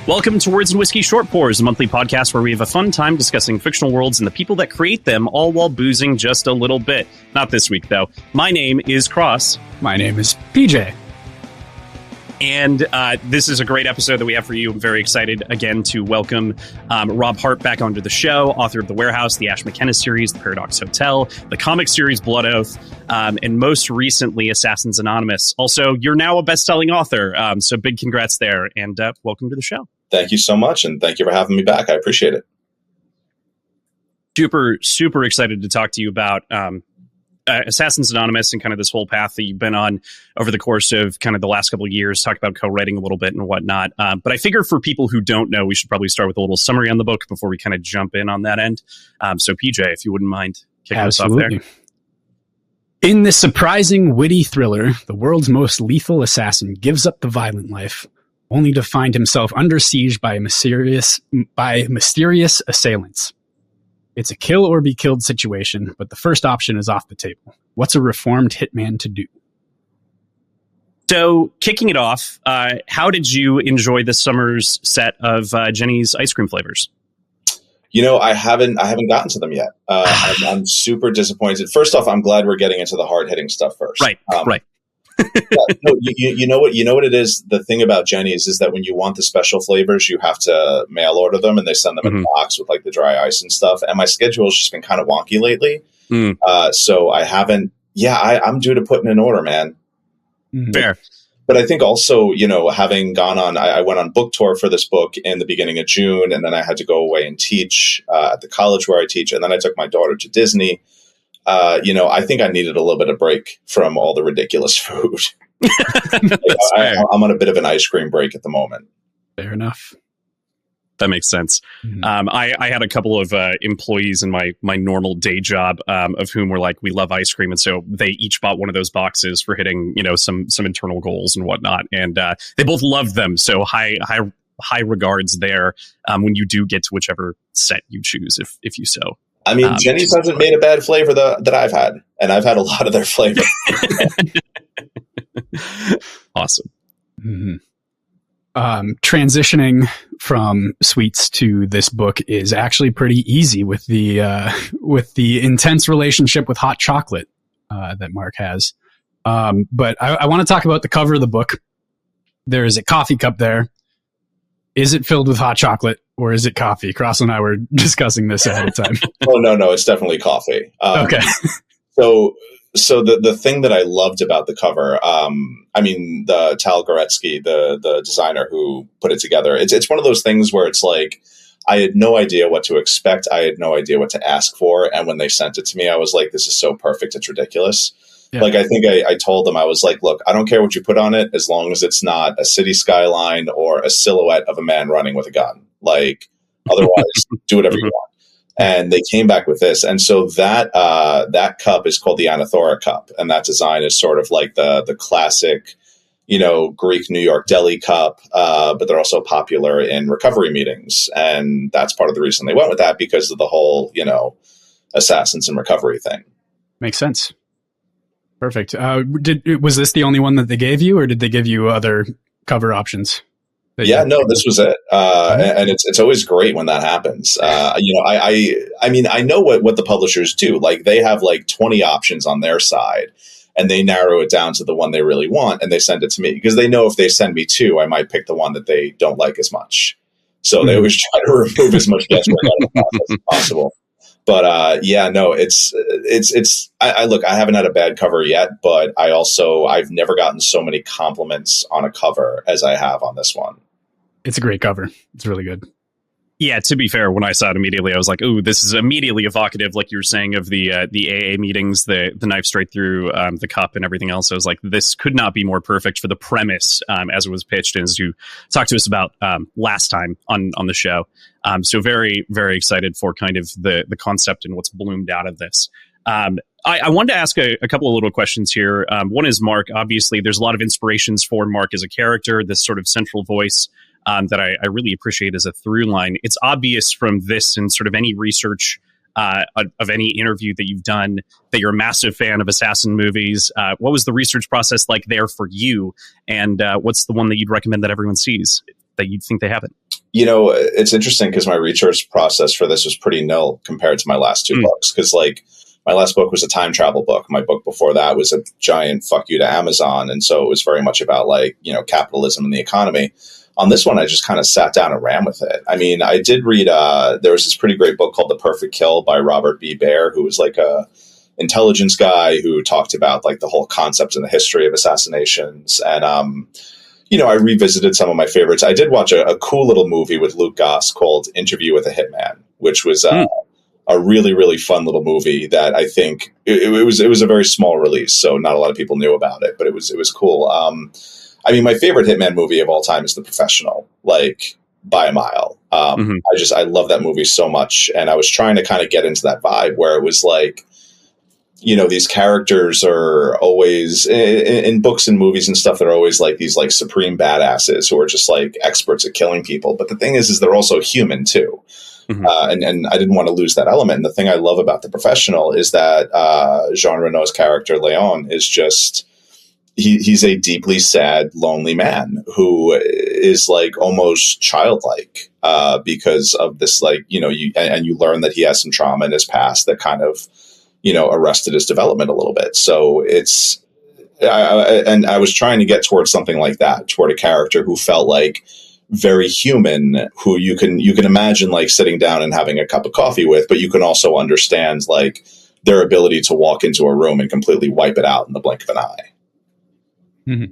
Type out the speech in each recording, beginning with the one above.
Welcome to Words and Whiskey Short Pours, a monthly podcast where we have a fun time discussing fictional worlds and the people that create them, all while boozing just a little bit. Not this week, though. My name is Cross. My name is PJ. And this is a great episode that we have for you. I'm very excited, again, to welcome Rob Hart back onto the show, author of The Warehouse, the Ash McKenna series, The Paradox Hotel, the comic series Blood Oath, and most recently, Assassins Anonymous. Also, you're now a best-selling author, so big congrats there, and welcome to the show. Thank you so much, and thank you for having me back. I appreciate it. Super excited to talk to you about Assassins Anonymous and kind of this whole path that you've been on over the course of kind of the last couple of years, talk about co-writing a little bit and whatnot. But I figure for people who don't know, we should probably start with a little summary on the book before we kind of jump in on that end. So PJ, if you wouldn't mind kicking us off there. In this surprising, witty thriller, the world's most lethal assassin gives up the violent life, only to find himself under siege by mysterious assailants. It's a kill or be killed situation, but the first option is off the table. What's a reformed hitman to do? So, kicking it off, how did you enjoy this summer's set of Jenny's ice cream flavors? You know, I haven't gotten to them yet. I'm super disappointed. First off, I'm glad we're getting into the hard-hitting stuff first. Right. No, you know what it is. The thing about Jenny's is that when you want the special flavors, you have to mail order them, and they send them in a box with like the dry ice and stuff. And my schedule has just been kind of wonky lately, so I haven't. Yeah, I'm due to put in an order, man. Fair. But I think also, you know, having gone on, I went on book tour for this book in the beginning of June, and then I had to go away and teach at the college where I teach, and then I took my daughter to Disney. You know, I think I needed a little bit of break from all the ridiculous food. I'm on a bit of an ice cream break at the moment. Fair enough. That makes sense. I had a couple of employees in my normal day job of whom were like, we love ice cream. And so they each bought one of those boxes for hitting, you know, some internal goals and whatnot. And they both loved them. So high regards there when you do get to whichever set you choose, if you so. I mean, Jenny's hasn't made a bad flavor that I've had, and I've had a lot of their flavor. Awesome. Transitioning from sweets to this book is actually pretty easy with the intense relationship with hot chocolate that Mark has. But I want to talk about the cover of the book. There is a coffee cup there. Is it filled with hot chocolate or is it coffee? Cross and I were discussing this ahead of time. Oh, no, it's definitely coffee. Okay. So the thing that I loved about the cover, I mean, the Tal Goretsky, the designer who put it together, it's one of those things where it's like, I had no idea what to expect. I had no idea what to ask for. And when they sent it to me, I was like, this is so perfect. It's ridiculous. Yeah. Like, I think I told them, I was like, look, I don't care what you put on it, as long as it's not a city skyline or a silhouette of a man running with a gun. Like, otherwise, do whatever you want. And they came back with this. And so that cup is called the Anathora cup. And that design is sort of like the classic, you know, Greek New York deli cup. But they're also popular in recovery meetings. And that's part of the reason they went with that, because of the whole, you know, assassins and recovery thing. Makes sense. Perfect. Was this the only one that they gave you, or did they give you other cover options? Yeah, no, this was it. And it's always great when that happens. You know, I mean, I know what the publishers do. Like, they have like 20 options on their side, and they narrow it down to the one they really want, and they send it to me, because they know if they send me two, I might pick the one that they don't like as much. So they always try to remove as much guesswork out of the process as possible. But yeah, no, it's look, I haven't had a bad cover yet, but I've never gotten so many compliments on a cover as I have on this one. It's a great cover. It's really good. Yeah, to be fair, when I saw it immediately, I was like, ooh, this is immediately evocative, like you were saying, of the AA meetings, the knife straight through the cup and everything else. I was like, this could not be more perfect for the premise as it was pitched and as you talked to us about last time on the show. So very, very excited for kind of the concept and what's bloomed out of this. I wanted to ask a couple of little questions here. One is Mark. Obviously, there's a lot of inspirations for Mark as a character, this sort of central voice that I really appreciate as a through line. It's obvious from this and sort of any research of any interview that you've done that you're a massive fan of assassin movies. What was the research process like there for you? And what's the one that you'd recommend that everyone sees? you'd think they haven't? It's interesting because my research process for this was pretty nil compared to my last two books. Because like my last book was a time travel book. My book before that was a giant fuck you to Amazon. And so it was very much about like, capitalism and the economy. On this one, I just kind of sat down and ran with it. I mean, I did read, there was this pretty great book called The Perfect Kill by Robert B. Baer, who was like a intelligence guy who talked about like the whole concept and the history of assassinations. And, I revisited some of my favorites. I did watch a cool little movie with Luke Goss called Interview with a Hitman, which was a really, really fun little movie that I think it was a very small release. So not a lot of people knew about it, but it was cool. I mean, my favorite Hitman movie of all time is The Professional, like by a mile. I love that movie so much. And I was trying to kind of get into that vibe where it was like, these characters are always in books and movies and stuff. They're always like these like supreme badasses who are just like experts at killing people. But the thing is they're also human too. And I didn't want to lose that element. And the thing I love about The Professional is that Jean Reno's character, Leon, is just, he's a deeply sad, lonely man who is like almost childlike because of this, like, you learn that he has some trauma in his past that kind of, arrested his development a little bit. So I was trying to get towards something like that, toward a character who felt like very human, who you can imagine like sitting down and having a cup of coffee with, but you can also understand like their ability to walk into a room and completely wipe it out in the blink of an eye. Mm-hmm.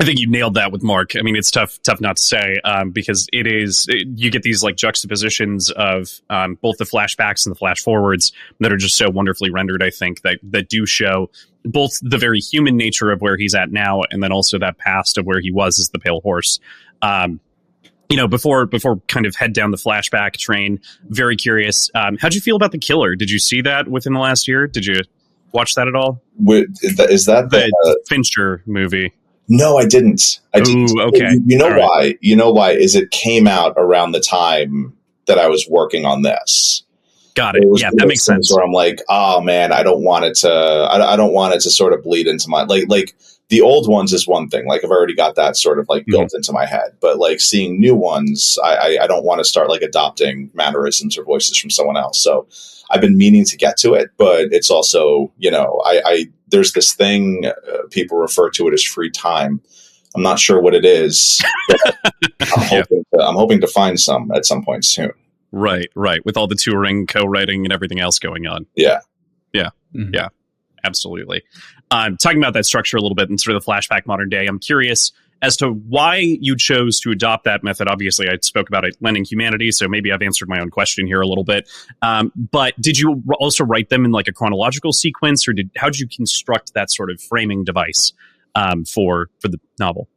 I think you nailed that with Mark. I mean, it's tough not to say because you get these like juxtapositions of both the flashbacks and the flash forwards that are just so wonderfully rendered. I think that do show both the very human nature of where he's at now, and then also that past of where he was as the Pale Horse. Before kind of head down the flashback train, very curious. How'd you feel about The Killer? Did you see that within the last year? Did you watch that at all? Is that the Fincher movie? No, I didn't. Ooh, okay. You know all why? Right. You know why? Is it came out around the time that I was working on this. Got it. Yeah, that makes sense. Where I'm like, oh man, I don't want it to. I don't want it to sort of bleed into my like the old ones is one thing. Like I've already got that sort of like built into my head. But like seeing new ones, I don't want to start like adopting mannerisms or voices from someone else. So I've been meaning to get to it, but it's also, I there's this thing people refer to it as free time. I'm not sure what it is. I'm hoping to find some at some point soon. Right. With all the touring, co-writing, and everything else going on. Yeah. Mm-hmm. Yeah. Absolutely. Talking about that structure a little bit and sort of the flashback modern day, I'm curious as to why you chose to adopt that method. Obviously, I spoke about it lending humanity, so maybe I've answered my own question here a little bit. But did you also write them in like a chronological sequence, or how did you construct that sort of framing device for the novel?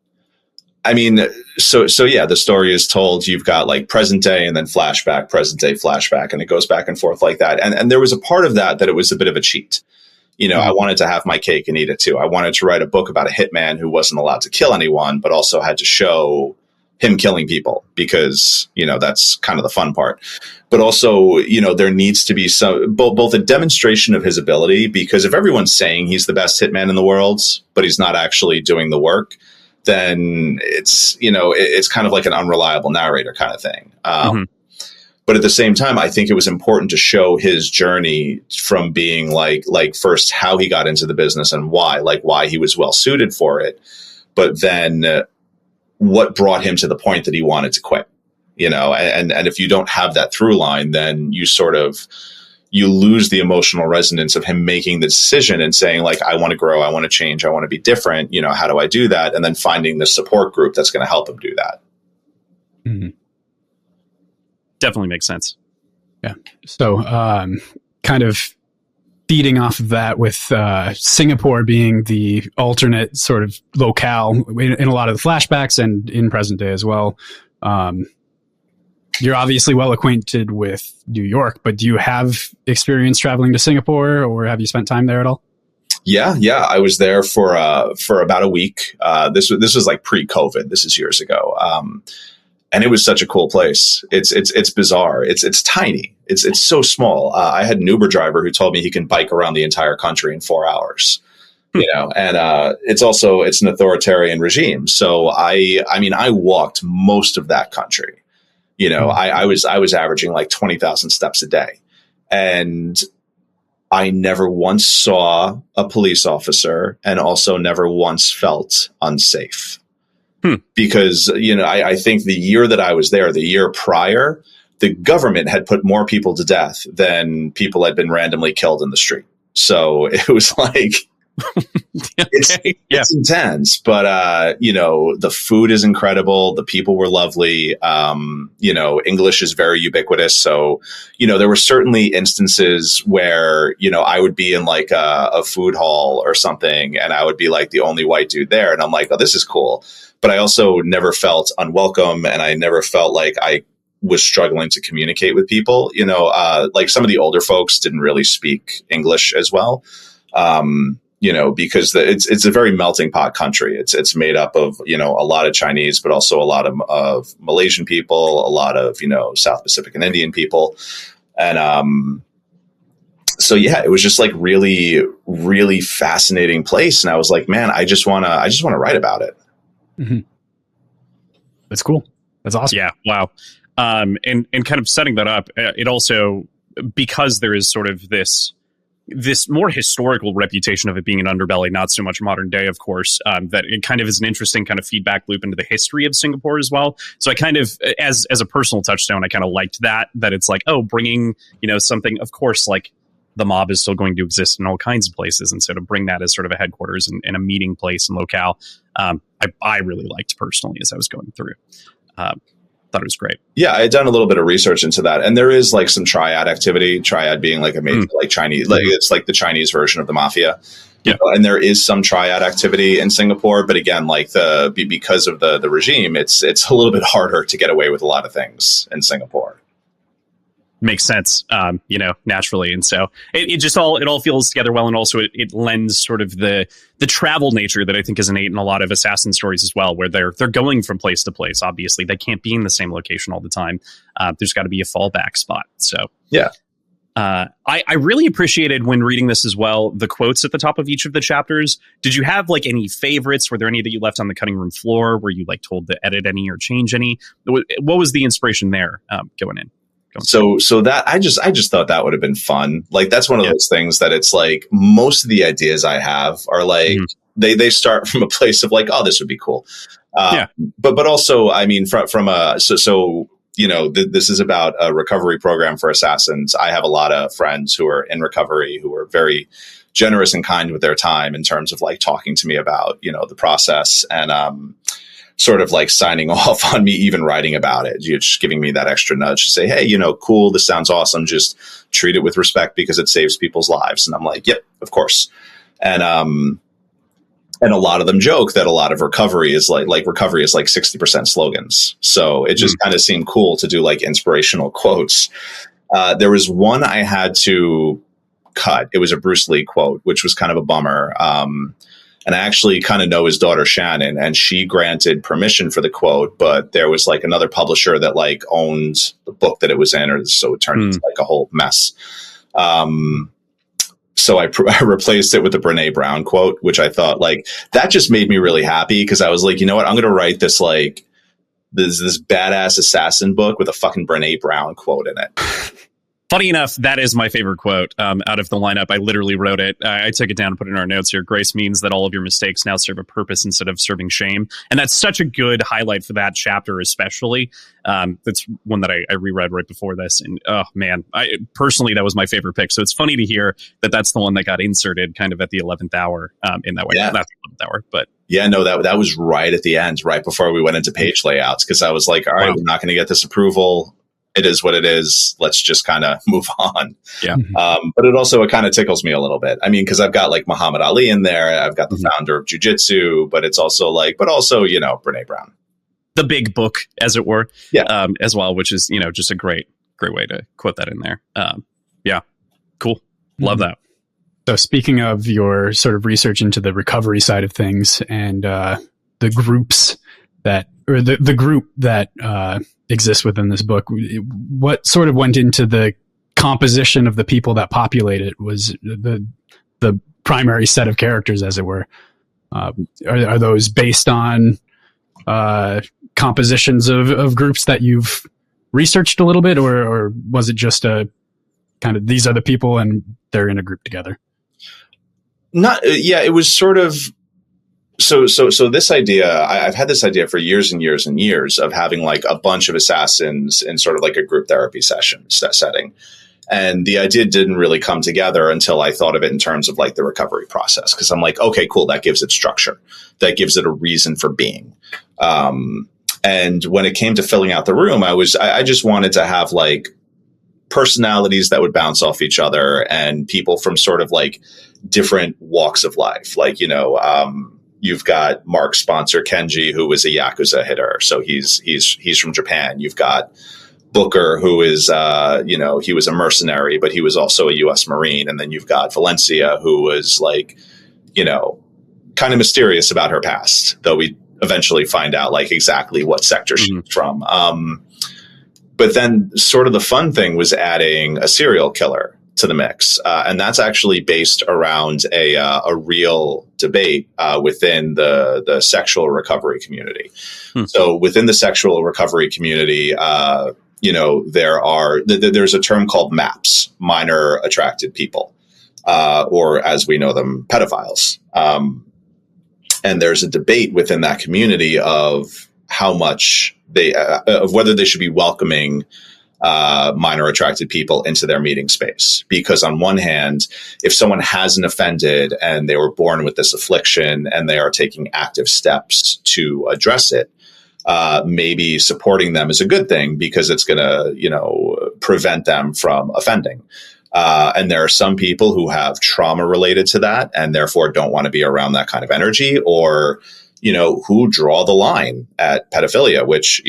I mean, so yeah, the story is told. You've got like present day and then flashback, present day, flashback, and it goes back and forth like that. And there was a part of that it was a bit of a cheat. I wanted to have my cake and eat it too. I wanted to write a book about a hitman who wasn't allowed to kill anyone, but also had to show him killing people because, that's kind of the fun part. But also, there needs to be some both a demonstration of his ability, because if everyone's saying he's the best hitman in the world, but he's not actually doing the work, then it's, it's kind of like an unreliable narrator kind of thing. But at the same time, I think it was important to show his journey from being like first how he got into the business and why he was well suited for it. But then what brought him to the point that he wanted to quit, and if you don't have that through line, then you lose the emotional resonance of him making the decision and saying like, I want to grow, I want to change, I want to be different. How do I do that? And then finding the support group that's going to help him do that. Mm-hmm. Definitely makes sense. Yeah. So kind of feeding off of that with Singapore being the alternate sort of locale in a lot of the flashbacks and in present day as well. You're obviously well acquainted with New York, but do you have experience traveling to Singapore, or have you spent time there at all? Yeah. I was there for about a week. This was like pre-COVID. This is years ago. And it was such a cool place. It's bizarre. It's tiny. It's so small. I had an Uber driver who told me he can bike around the entire country in 4 hours. And it's an authoritarian regime. So I walked most of that country. I was averaging like 20,000 steps a day, and I never once saw a police officer, and also never once felt unsafe. Because, I think the year that I was there, the year prior, the government had put more people to death than people had been randomly killed in the street. So it was like, it's intense, but, the food is incredible. The people were lovely. English is very ubiquitous. So, there were certainly instances where, I would be in like a food hall or something, and I would be like the only white dude there. And I'm like, oh, this is cool. But I also never felt unwelcome, and I never felt like I was struggling to communicate with people. Like some of the older folks didn't really speak English as well. Because it's a very melting pot country. It's made up of, a lot of Chinese, but also a lot of Malaysian people, a lot of, South Pacific and Indian people. And, so yeah, it was just like really, really fascinating place. And I was like, man, I just want to write about it. Mm-hmm. That's cool. That's awesome. Yeah. Wow. And kind of setting that up, it also, because there is sort of this more historical reputation of it being an underbelly, not so much modern day, of course, that it kind of is an interesting kind of feedback loop into the history of Singapore as well. So I kind of, as a personal touchstone, I kind of liked that it's like, oh, bringing, something, of course, like the mob is still going to exist in all kinds of places. And so to bring that as sort of a headquarters and a meeting place and locale, I really liked personally as I was going through. Thought it was great. Yeah, I had done a little bit of research into that, and there is like some triad activity. Triad being like a major like Chinese, like it's like the Chinese version of the mafia. Yeah, and there is some triad activity in Singapore, but again, like because of the regime, it's a little bit harder to get away with a lot of things in Singapore. Makes sense, naturally. And so it all feels together well. And also it lends sort of the travel nature that I think is innate in a lot of assassin stories as well, where they're going from place to place. Obviously, they can't be in the same location all the time. There's got to be a fallback spot. So yeah. I really appreciated when reading this as well, the quotes at the top of each of the chapters. Did you have like any favorites? Were there any that you left on the cutting room floor? Were you like told to edit any or change any? What was the inspiration there going in? So that I just thought that would have been fun. Like that's one of those things that it's like most of the ideas I have are like they start from a place of like, oh, this would be cool. But also, I mean, from a this is about a recovery program for assassins. I have a lot of friends who are in recovery who are very generous and kind with their time in terms of like talking to me about the process and sort of like signing off on me even writing about it. You're just giving me that extra nudge to say, hey, cool, this sounds awesome. Just treat it with respect because it saves people's lives. And I'm like, yep, of course. And a lot of them joke that a lot of recovery is like 60% slogans. So it just kind of seemed cool to do like inspirational quotes. There was one I had to cut. It was a Bruce Lee quote, which was kind of a bummer. And I actually kind of know his daughter, Shannon, and she granted permission for the quote, but there was like another publisher that like owned the book that it was in, or so it turned into like a whole mess. So I replaced it with the Brene Brown quote, which I thought like that just made me really happy because I was like, you know what, I'm going to write this like this badass assassin book with a fucking Brene Brown quote in it. Funny enough, that is my favorite quote out of the lineup. I literally wrote it. I took it down and put it in our notes here. Grace means that all of your mistakes now serve a purpose instead of serving shame. And that's such a good highlight for that chapter, especially. That's one that I reread right before this. And oh, man, personally, that was my favorite pick. So it's funny to hear that that's the one that got inserted kind of at the 11th hour in that way. Yeah. Not the 11th hour, but. Yeah, no, that was right at the end, right before we went into page layouts, because I was like, all right, we're not going to get this approval. It is what it is. Let's just kind of move on. Yeah. But it kind of tickles me a little bit. I mean, because I've got like Muhammad Ali in there. I've got the founder of jiu-jitsu, but it's also Brene Brown. The big book, as it were. Yeah. As well, which is, just a great way to quote that in there. Yeah. Cool. Love that. So speaking of your sort of research into the recovery side of things and the groups the group that exists within this book, what sort of went into the composition of the people that populate it? Was the primary set of characters, as it were. Are those based on compositions of groups that you've researched a little bit, or was it just a kind of these are the people and they're in a group together? It was sort of so this idea, I've had this idea for years and years and years of having like a bunch of assassins in sort of like a group therapy setting. And the idea didn't really come together until I thought of it in terms of like the recovery process. Cause I'm like, okay, cool. That gives it structure. That gives it a reason for being. And when it came to filling out the room, I just wanted to have like personalities that would bounce off each other and people from sort of like different walks of life. Like, you've got Mark's sponsor, Kenji, who was a Yakuza hitter. So he's from Japan. You've got Booker, who is, he was a mercenary, but he was also a U.S. Marine. And then you've got Valencia, who was like, kind of mysterious about her past, though we eventually find out like exactly what sector she's from. But then sort of the fun thing was adding a serial killer to the mix. And that's actually based around a real debate within the sexual recovery community. So within the sexual recovery community, there's a term called MAPS, minor attracted people, or as we know them, pedophiles. And there's a debate within that community of how much of whether they should be welcoming minor attracted people into their meeting space. Because on one hand, if someone hasn't offended and they were born with this affliction and they are taking active steps to address it, maybe supporting them is a good thing because it's going to, prevent them from offending. And there are some people who have trauma related to that and therefore don't want to be around that kind of energy, or, who draw the line at pedophilia, which,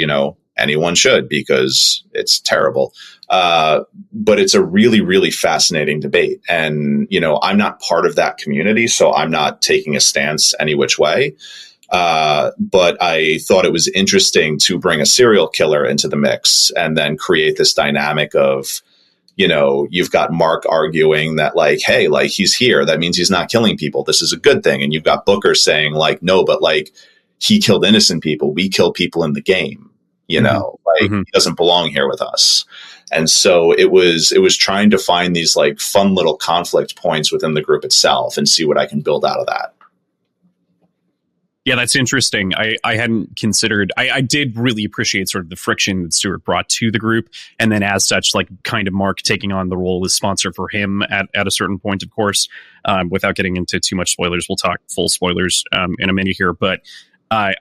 anyone should because it's terrible. But it's a really, really fascinating debate. And, I'm not part of that community, so I'm not taking a stance any which way. But I thought it was interesting to bring a serial killer into the mix and then create this dynamic of, you've got Mark arguing that like, hey, like he's here. That means he's not killing people. This is a good thing. And you've got Booker saying like, no, but like he killed innocent people. We kill people in the game, he doesn't belong here with us. And so it was trying to find these like fun little conflict points within the group itself and see what I can build out of that. Yeah, that's interesting. I hadn't considered, I did really appreciate sort of the friction that Stuart brought to the group. And then as such, like kind of Mark taking on the role as sponsor for him at a certain point, of course, without getting into too much spoilers. We'll talk full spoilers in a minute here. But I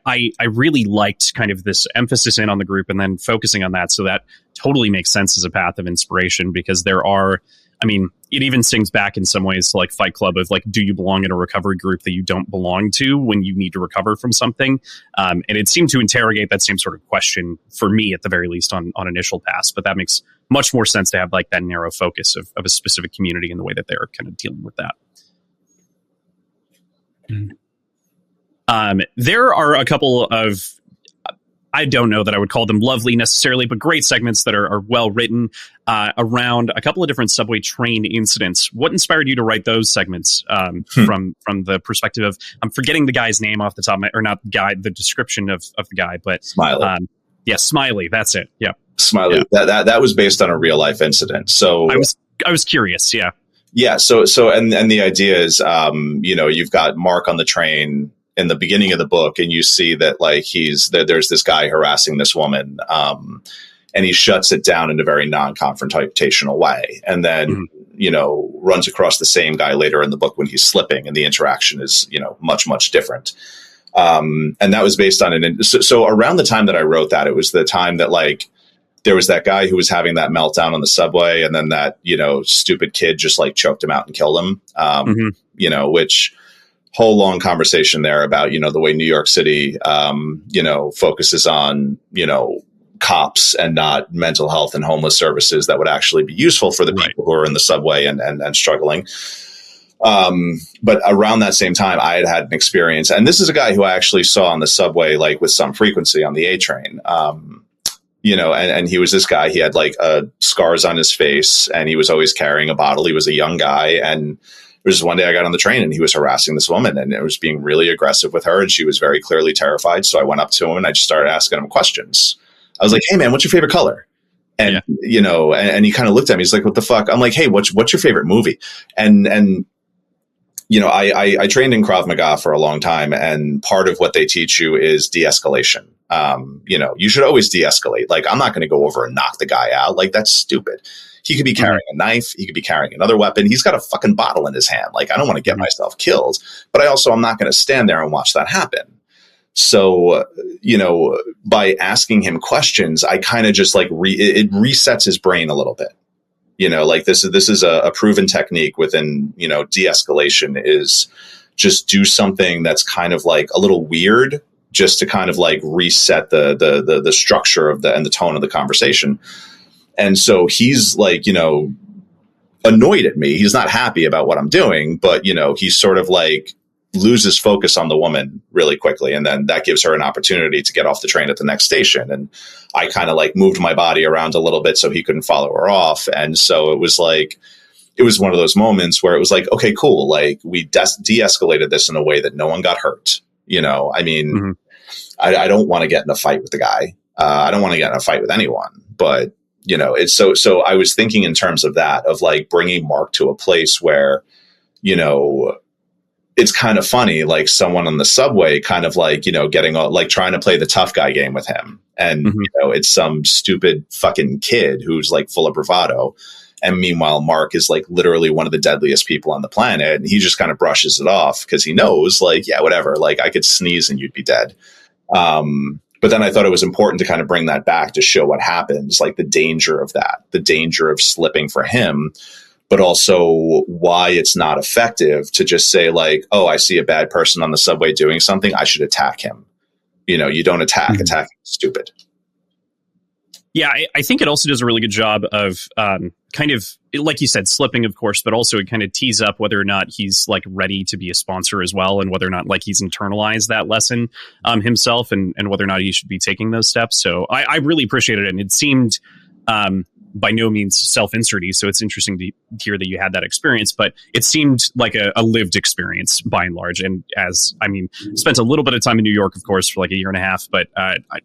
really liked kind of this emphasis in on the group and then focusing on that. So that totally makes sense as a path of inspiration because there are, it even sings back in some ways to like Fight Club of like, do you belong in a recovery group that you don't belong to when you need to recover from something? And it seemed to interrogate that same sort of question for me, at the very least, on initial pass. But that makes much more sense to have like that narrow focus of a specific community and the way that they're kind of dealing with that. There are a couple of, I don't know that I would call them lovely necessarily, but great segments that are well written around a couple of different subway train incidents. What inspired you to write those segments from the perspective of, I'm forgetting the guy's name off the top of my, or not guy, the description of the guy, but Smiley. Smiley. That's it. Yeah. Smiley. Yeah. That was based on a real life incident. So I was curious. Yeah. Yeah. So and the idea is, you've got Mark on the train in the beginning of the book, and you see that like there's this guy harassing this woman, and he shuts it down in a very non-confrontational way, and then runs across the same guy later in the book when he's slipping, and the interaction is much different. And that was based on so around the time that I wrote that, it was the time that like there was that guy who was having that meltdown on the subway, and then that stupid kid just like choked him out and killed him. Which whole long conversation there about, the way New York City, focuses on, cops and not mental health and homeless services that would actually be useful for the people who are in the subway and struggling. But around that same time, I had an experience, and this is a guy who I actually saw on the subway, like with some frequency on the A train. And he was this guy, he had like scars on his face, and he was always carrying a bottle. He was a young guy, and was just one day I got on the train and he was harassing this woman and it was being really aggressive with her. And she was very clearly terrified. So I went up to him and I just started asking him questions. I was like, hey man, what's your favorite color? And, and he kind of looked at me. He's like, what the fuck? I'm like, hey, what's your favorite movie? And I trained in Krav Maga for a long time. And part of what they teach you is de-escalation. You should always de-escalate. Like, I'm not going to go over and knock the guy out. Like, that's stupid. He could be carrying a knife. He could be carrying another weapon. He's got a fucking bottle in his hand. Like, I don't want to get myself killed, but I'm not going to stand there and watch that happen. So, by asking him questions, I kind of just like it resets his brain a little bit. Like this is a proven technique within, de-escalation is just do something that's kind of like a little weird just to kind of like reset the structure of and the tone of the conversation. And so he's like, annoyed at me. He's not happy about what I'm doing, but, he's sort of like loses focus on the woman really quickly. And then that gives her an opportunity to get off the train at the next station. And I kind of like moved my body around a little bit so he couldn't follow her off. And so it was one of those moments where it was like, okay, cool. Like we de-escalated this in a way that no one got hurt. I don't want to get in a fight with the guy. I don't want to get in a fight with anyone, but it's so I was thinking in terms of that, of like bringing Mark to a place where, it's kind of funny, like someone on the subway kind of like, getting like trying to play the tough guy game with him. And, it's some stupid fucking kid who's like full of bravado. And meanwhile, Mark is like literally one of the deadliest people on the planet. And he just kind of brushes it off because he knows like, yeah, whatever, like I could sneeze and you'd be dead. But then I thought it was important to kind of bring that back to show what happens, like the danger of that, the danger of slipping for him, but also why it's not effective to just say like, oh, I see a bad person on the subway doing something, I should attack him. You don't attack. Attacking is stupid. Yeah, I think it also does a really good job of kind of, like you said, slipping, of course, but also it kind of tees up whether or not he's like ready to be a sponsor as well, and whether or not like he's internalized that lesson himself, and whether or not he should be taking those steps. So I really appreciated it, and it seemed by no means self-inserty. So it's interesting to hear that you had that experience, but it seemed like a lived experience by and large. And spent a little bit of time in New York, of course, for like a year and a half, but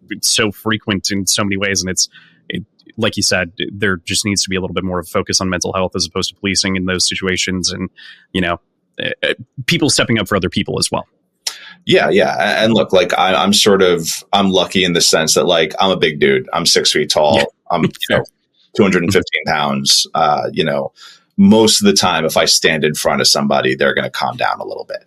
it's so frequent in so many ways. And like you said, there just needs to be a little bit more of a focus on mental health as opposed to policing in those situations, and, people stepping up for other people as well. Yeah. Yeah. And look, like I'm lucky in the sense that like, I'm a big dude. I'm 6 feet tall. Yeah. I'm, 215 pounds. Most of the time, if I stand in front of somebody, they're going to calm down a little bit.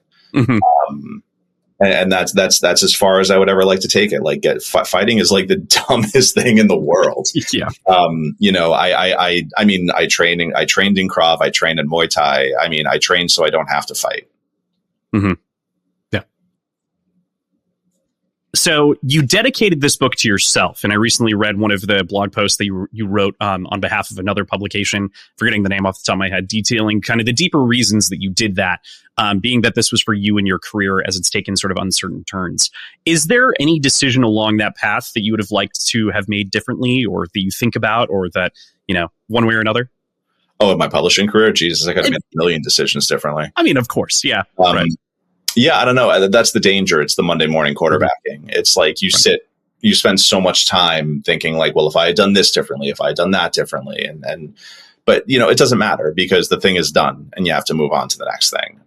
And that's as far as I would ever like to take it. Like fighting is like the dumbest thing in the world. Yeah. I trained in Krav. I trained in Muay Thai. I train so I don't have to fight. Mm-hmm. So you dedicated this book to yourself, and I recently read one of the blog posts that you wrote on behalf of another publication, forgetting the name off the top of my head, detailing kind of the deeper reasons that you did that, being that this was for you and your career as it's taken sort of uncertain turns. Is there any decision along that path that you would have liked to have made differently, or that you think about, or that, one way or another? Oh, in my publishing career? Jesus, I could have made a million decisions differently. Of course, yeah. Right. Yeah, I don't know. That's the danger. It's the Monday morning quarterbacking. It's like you spend so much time thinking like, well, if I had done this differently, if I had done that differently, but it doesn't matter because the thing is done and you have to move on to the next thing.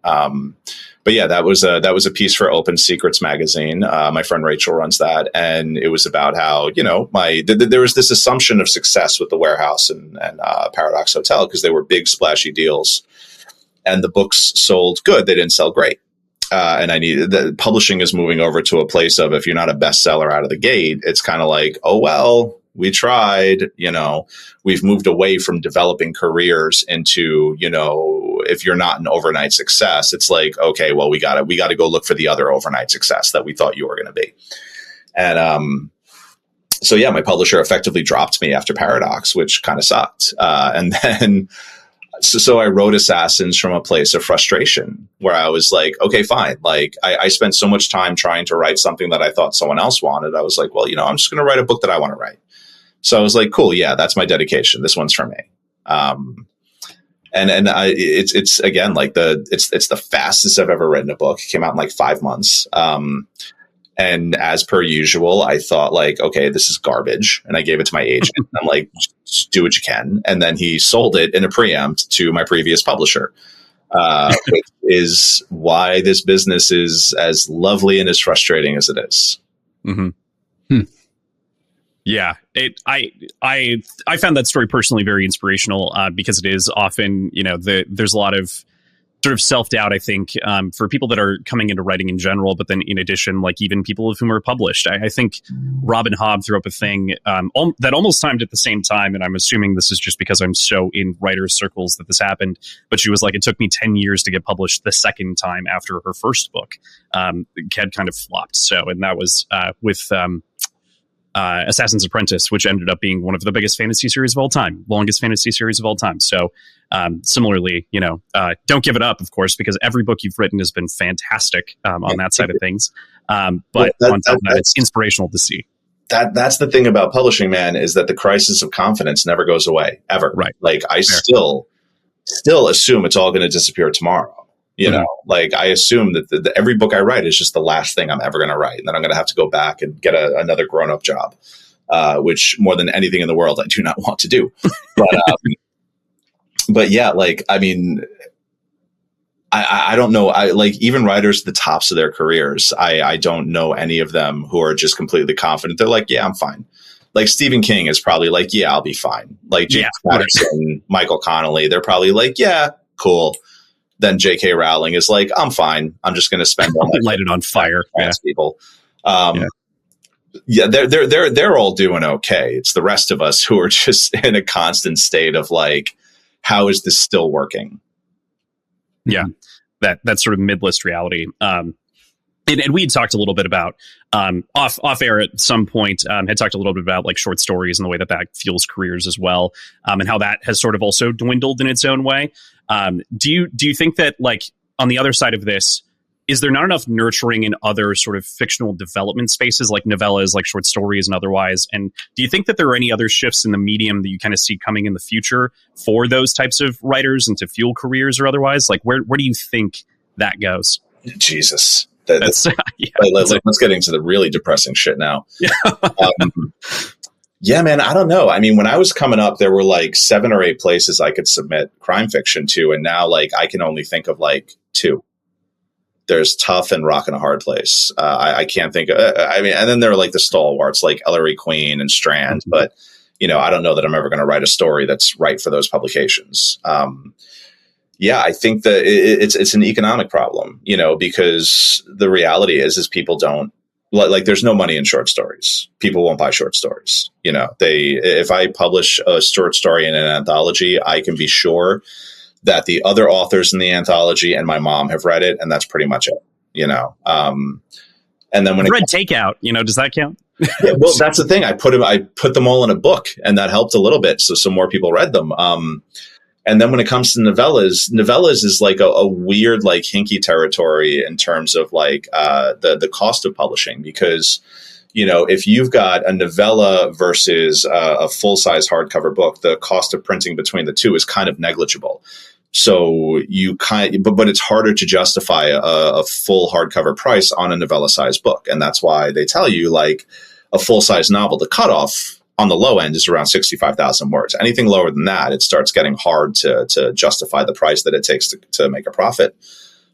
But yeah, that was a piece for Open Secrets magazine. My friend Rachel runs that, and it was about how there was this assumption of success with the Warehouse and Paradox Hotel because they were big splashy deals, and the books sold good. They didn't sell great. And the publishing is moving over to a place of, if you're not a bestseller out of the gate, it's kind of like, oh, well, we tried, we've moved away from developing careers into, if you're not an overnight success, it's like, okay, well, we got to go look for the other overnight success that we thought you were going to be. And, so yeah, my publisher effectively dropped me after Paradox, which kind of sucked. And then, So I wrote Assassins from a place of frustration where I was like, okay, fine. Like I spent so much time trying to write something that I thought someone else wanted. I was like, well, I'm just going to write a book that I want to write. So I was like, cool. Yeah, that's my dedication. This one's for me. It's again, like it's the fastest I've ever written a book. It came out in like 5 months. And as per usual, I thought like, okay, this is garbage. And I gave it to my agent. I'm like, just do what you can. And then he sold it in a preempt to my previous publisher, which is why this business is as lovely and as frustrating as it is. Mm-hmm. Yeah, I found that story personally very inspirational because it is often, there's a lot of sort of self-doubt, I think, for people that are coming into writing in general, but then in addition, like even people of whom are published. I think Robin Hobb threw up a thing that almost timed at the same time, and I'm assuming this is just because I'm so in writers' circles that this happened, but she was like, it took me 10 years to get published the second time after her first book had kind of flopped. So, and that was with Assassin's Apprentice, which ended up being one of the biggest fantasy series of all time, longest fantasy series of all time. So similarly, don't give it up, of course, because every book you've written has been fantastic on that side of things. But on top of that, it's inspirational to see. That's the thing about publishing, man, is that the crisis of confidence never goes away, ever. Right. Like I still assume it's all going to disappear tomorrow. You know, like I assume that every book I write is just the last thing I'm ever going to write. And then I'm going to have to go back and get another grown-up job, which more than anything in the world, I do not want to do. But yeah, like, I mean, I don't know. I like even writers at the tops of their careers. I don't know any of them who are just completely confident. They're like, yeah, I'm fine. Like Stephen King is probably like, yeah, I'll be fine. Like James Patterson, Michael Connelly, they're probably like, yeah, cool. Then J.K. Rowling is like, I'm fine. I'm just going to spend all my light it on fire. People. They're all doing okay. It's the rest of us who are just in a constant state of like, how is this still working? Yeah, that sort of mid-list reality. And we had talked a little bit about off air at some point, had talked a little bit about like short stories and the way that fuels careers as well, and how that has sort of also dwindled in its own way. Do you think that, like, on the other side of this, is there not enough nurturing in other sort of fictional development spaces like novellas, like short stories and otherwise? And do you think that there are any other shifts in the medium that you kind of see coming in the future for those types of writers and to fuel careers or otherwise? Like, where do you think that goes? Jesus. Let's get into the really depressing shit now. Yeah, man, I don't know. I mean, when I was coming up, there were like 7 or 8 places I could submit crime fiction to. And now like I can only think of like 2. There's Tough and Rock and a Hard Place. I can't think of, and then there are like the stalwarts like Ellery Queen and Strand. Mm-hmm. But, I don't know that I'm ever going to write a story that's right for those publications. Yeah, I think that it's an economic problem, because the reality is people don't, like there's no money in short stories. People won't buy short stories. If I publish a short story in an anthology, I can be sure that the other authors in the anthology and my mom have read it, and that's pretty much it. And then when read Takeout, does that count? Yeah, well, that's the thing. I put them all in a book, and that helped a little bit, so some more people read them. And then when it comes to novellas is like a weird, like hinky territory in terms of like the cost of publishing, because, if you've got a novella versus a full-size hardcover book, the cost of printing between the two is kind of negligible. So but it's harder to justify a full hardcover price on a novella-sized book. And that's why they tell you like a full-size novel, the cutoff on the low end is around 65,000 words. Anything lower than that, it starts getting hard to justify the price that it takes to make a profit.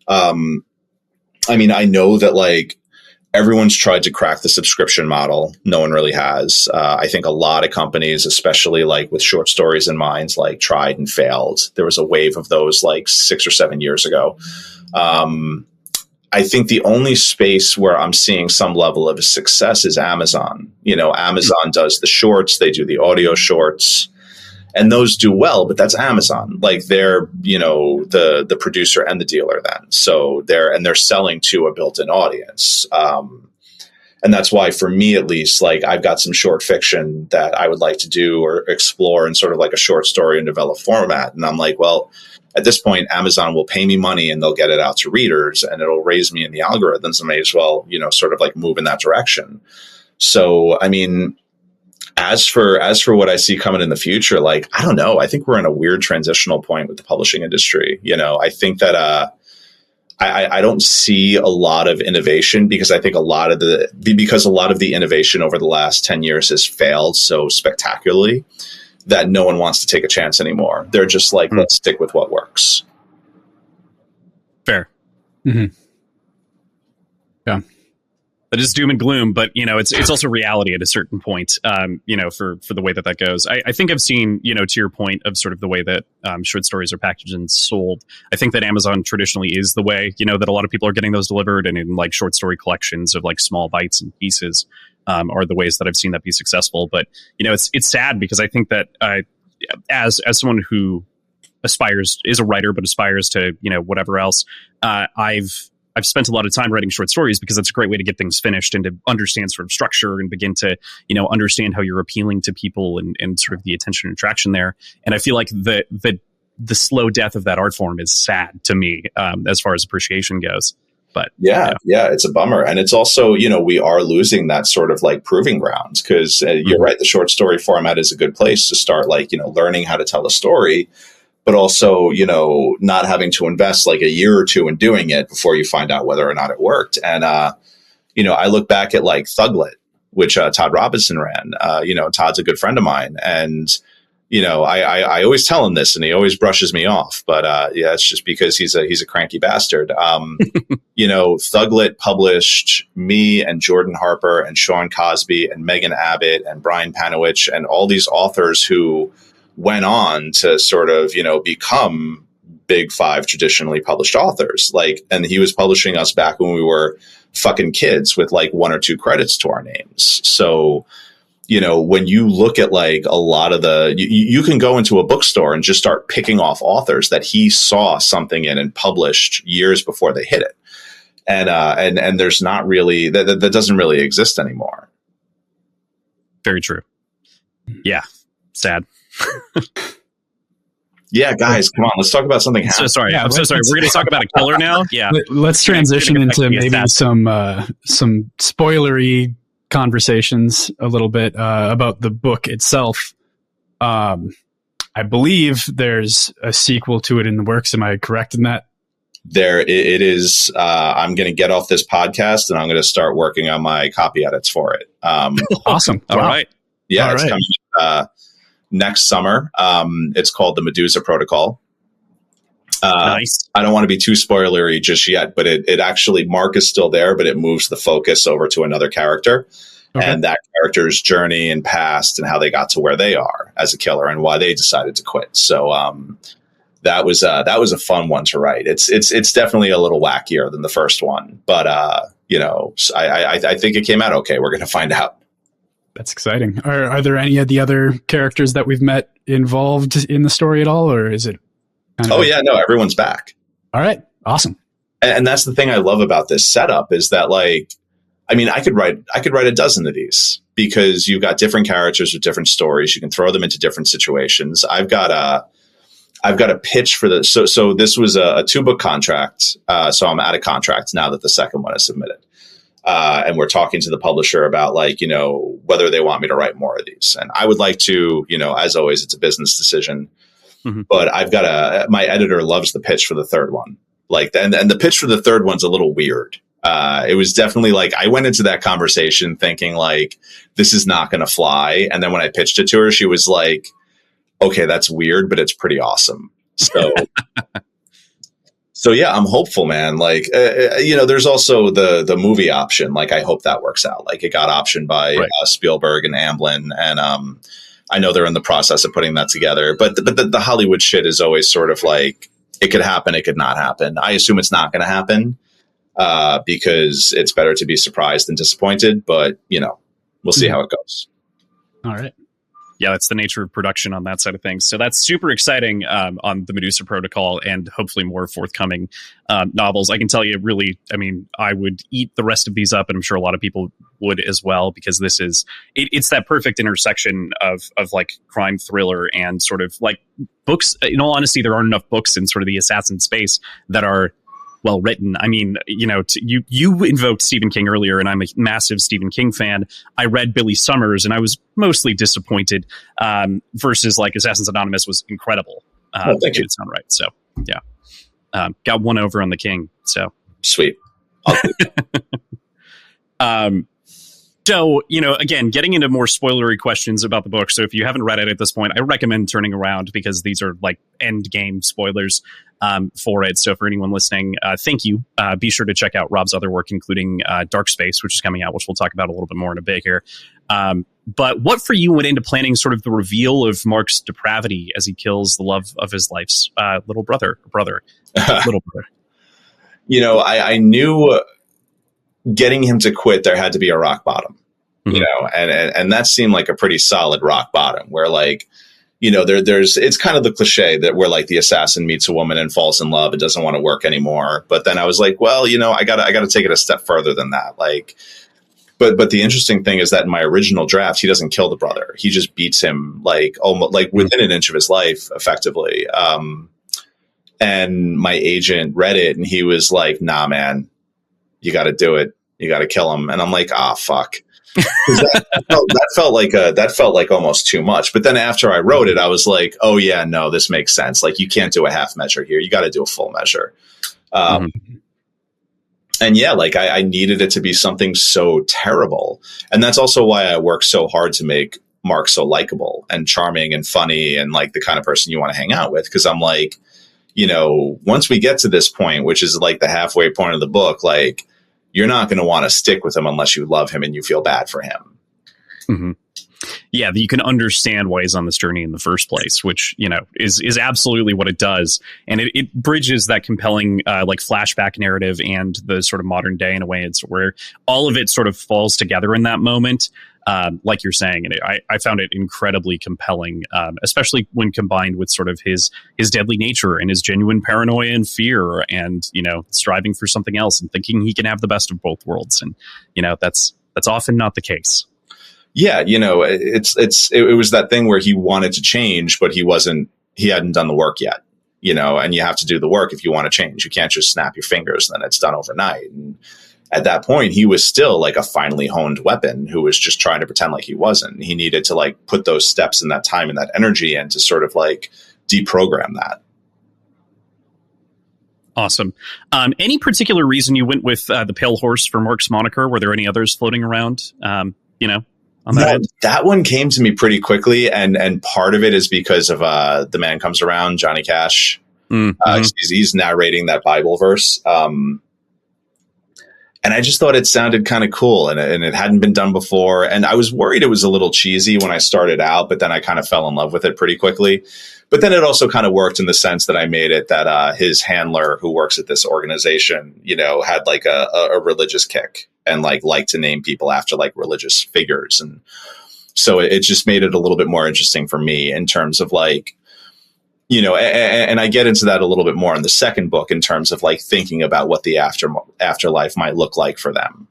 I mean, I know that like everyone's tried to crack the subscription model. No one really has. I think a lot of companies, especially like with short stories in mind, like tried and failed. There was a wave of those like 6 or 7 years ago. I think the only space where I'm seeing some level of success is Amazon. Amazon does the shorts, they do the audio shorts, and those do well, but that's Amazon. Like they're, the producer and the dealer then. So they're selling to a built-in audience. And that's why for me, at least, like I've got some short fiction that I would like to do or explore in sort of like a short story and novella format. And I'm like, well, at this point, Amazon will pay me money and they'll get it out to readers and it'll raise me in the algorithms. I may as well, sort of like move in that direction. So, I mean, as for what I see coming in the future, like, I don't know. I think we're in a weird transitional point with the publishing industry. You know, I think that I don't see a lot of innovation because I think a lot of the innovation over the last 10 years has failed so spectacularly that no one wants to take a chance anymore. They're just like, let's stick with what works. Fair. Mm-hmm. Yeah. That is doom and gloom, but you know, it's also reality at a certain point. You know, for the way that goes. I think I've seen, you know, to your point of sort of the way that short stories are packaged and sold. I think that Amazon traditionally is the way, you know, that a lot of people are getting those delivered, and in like short story collections of like small bites and pieces are the ways that I've seen that be successful. But you know, it's sad because I think that as someone who is a writer but aspires to, you know, whatever else, I've spent a lot of time writing short stories because that's a great way to get things finished and to understand sort of structure and begin to, you know, understand how you're appealing to people and sort of the attention and attraction there. And I feel like the slow death of that art form is sad to me as far as appreciation goes. But yeah, it's a bummer. And it's also, you know, we are losing that sort of like proving grounds because you're right. The short story format is a good place to start, like, you know, learning how to tell a story, but also, you know, not having to invest like a year or two in doing it before you find out whether or not it worked. And, you know, I look back at like Thuglet, which Todd Robinson ran. You know, Todd's a good friend of mine. And, you know, I always tell him this and he always brushes me off. But yeah, it's just because he's a cranky bastard. You know, Thuglet published me and Jordan Harper and Sean Cosby and Megan Abbott and Brian Panowich and all these authors who went on to sort of, you know, become big five traditionally published authors. Like, and he was publishing us back when we were fucking kids with like 1 or 2 credits to our names. So, you know, when you look at like a lot of you can go into a bookstore and just start picking off authors that he saw something in and published years before they hit it. And there's not really, that doesn't really exist anymore. Very true. Yeah. Sad. Yeah, guys, come on. Let's talk about something. I'm so sorry. We're going to talk about a killer now. Yeah. Let's transition into maybe some spoilery conversations a little bit about the book itself. I believe there's a sequel to it in the works. Am I correct in that? There it is. I'm going to get off this podcast and I'm going to start working on my copy edits for it. Awesome. All right. Yeah, it's coming next summer. It's called the Medusa Protocol. Nice. I don't want to be too spoilery just yet, but it actually, Mark is still there, but it moves the focus over to another character. Okay. And that character's journey and past and how they got to where they are as a killer and why they decided to quit. So that was a fun one to write. It's definitely a little wackier than the first one, but you know, I think it came out okay. We're going to find out. That's exciting. Are there any of the other characters that we've met involved in the story at all, or is it? Yeah, no, everyone's back. All right, awesome. And that's the thing I love about this setup is that, like, I mean, I could write a dozen of these because you've got different characters with different stories. You can throw them into different situations. I've got a pitch for this. So this was a 2-book contract. So I'm out of contract now that the second one is submitted. And we're talking to the publisher about, like, you know, whether they want me to write more of these. And I would like to, you know, as always, it's a business decision. Mm-hmm. But I've got my editor loves the pitch for the third one. Like, and the pitch for the third one's a little weird. It was definitely like, I went into that conversation thinking like, this is not going to fly. And then when I pitched it to her, she was like, okay, that's weird, but it's pretty awesome. So, so yeah, I'm hopeful, man. Like, you know, there's also the movie option. Like, I hope that works out. Like, it got optioned by Spielberg and Amblin, and I know they're in the process of putting that together. But the Hollywood shit is always sort of like, it could happen, it could not happen. I assume it's not going to happen because it's better to be surprised than disappointed. But you know, we'll see how it goes. All right. Yeah, that's the nature of production on that side of things. So that's super exciting on the Medusa Protocol and hopefully more forthcoming novels. I can tell you, really, I mean, I would eat the rest of these up, and I'm sure a lot of people would as well, because this is, it's that perfect intersection of like crime thriller and sort of like books. In all honesty, there aren't enough books in sort of the assassin space that are well written. I mean, you invoked Stephen King earlier, and I'm a massive Stephen King fan. I read Billy Summers, and I was mostly disappointed. Versus like Assassins Anonymous was incredible. Thank you. It sound right. So yeah, got one over on the King. So sweet. So, again, getting into more spoilery questions about the book. So if you haven't read it at this point, I recommend turning around because these are like end game spoilers for it. So for anyone listening, thank you. Be sure to check out Rob's other work, including Dark Space, which is coming out, which we'll talk about a little bit more in a bit here. But what for you went into planning sort of the reveal of Mark's depravity as he kills the love of his life's little brother? I knew getting him to quit, there had to be a rock bottom, and that seemed like a pretty solid rock bottom where like, there's, it's kind of the cliche that where like the assassin meets a woman and falls in love. It doesn't want to work anymore. But then I was like, well, I gotta take it a step further than that. Like, but the interesting thing is that in my original draft, he doesn't kill the brother. He just beats him like almost like within an inch of his life effectively. And my agent read it and he was like, nah, man, you got to do it. You got to kill him. And I'm like, fuck. That felt like almost too much. But then after I wrote it, I was like, oh yeah, no, this makes sense. Like you can't do a half measure here. You got to do a full measure. And yeah, like I needed it to be something so terrible. And that's also why I worked so hard to make Mark so likable and charming and funny and like the kind of person you want to hang out with. Cause I'm like, once we get to this point, which is like the halfway point of the book, like you're not going to want to stick with him unless you love him and you feel bad for him. Mm-hmm. Yeah, you can understand why he's on this journey in the first place, which, is absolutely what it does. And it bridges that compelling like flashback narrative and the sort of modern day in a way. It's where all of it sort of falls together in that moment. Like you're saying, and I found it incredibly compelling, especially when combined with sort of his deadly nature and his genuine paranoia and fear and, striving for something else and thinking he can have the best of both worlds. And, that's often not the case. Yeah. It was that thing where he wanted to change, but he hadn't done the work yet, and you have to do the work if you want to change. You can't just snap your fingers and then it's done overnight. And at that point, he was still like a finely honed weapon who was just trying to pretend like he wasn't. He needed to like put those steps and that time and that energy in to sort of like deprogram that. Awesome. Any particular reason you went with the Pale Horse for Mark's moniker? Were there any others floating around, on that end? That one came to me pretty quickly. And part of it is because of The Man Comes Around, Johnny Cash. Mm-hmm. He's narrating that Bible verse. And I just thought it sounded kind of cool and it hadn't been done before. And I was worried it was a little cheesy when I started out, but then I kind of fell in love with it pretty quickly. But then it also kind of worked in the sense that I made it that his handler who works at this organization, had like a religious kick and liked to name people after like religious figures. And so it just made it a little bit more interesting for me in terms of like, and I get into that a little bit more in the second book in terms of like thinking about what the afterlife might look like for them.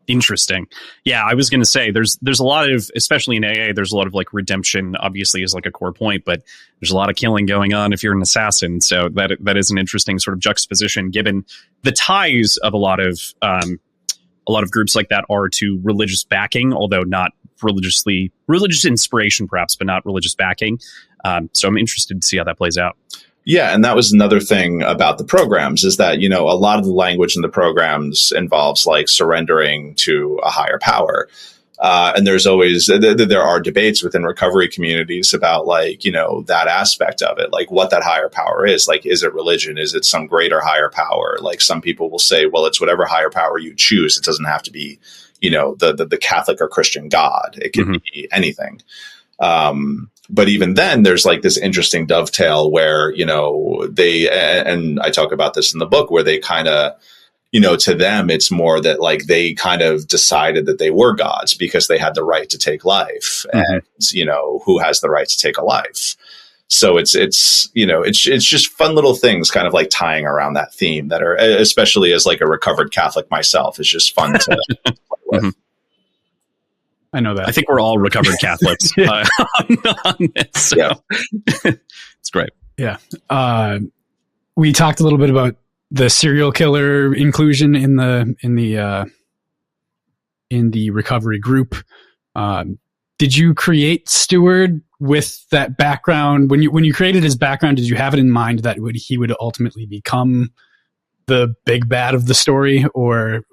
Interesting. Yeah, I was going to say there's a lot of, especially in AA, there's a lot of like redemption obviously is like a core point, but there's a lot of killing going on if you're an assassin. So that is an interesting sort of juxtaposition given the ties of a lot of groups like that are to religious backing, although not religious inspiration perhaps, but not religious backing. So I'm interested to see how that plays out. Yeah. And that was another thing about the programs is that, a lot of the language in the programs involves like surrendering to a higher power. And there's always, there are debates within recovery communities about like, that aspect of it, like what that higher power is. Like, is it religion? Is it some greater higher power? Like some people will say, well, it's whatever higher power you choose. It doesn't have to be, the Catholic or Christian God. It can be anything. But even then there's like this interesting dovetail where, they, and I talk about this in the book where they kind of, to them, it's more that like they kind of decided that they were gods because they had the right to take life and, who has the right to take a life. So it's just fun little things kind of like tying around that theme that are, especially as like a recovered Catholic myself, is just fun to play with. Mm-hmm. I know that. I think we're all recovered Catholics on this. So. Yeah. It's great. Yeah. We talked a little bit about the serial killer inclusion in the recovery group. Did you create Steward with that background? When you created his background, did you have it in mind that he would ultimately become the big bad of the story, or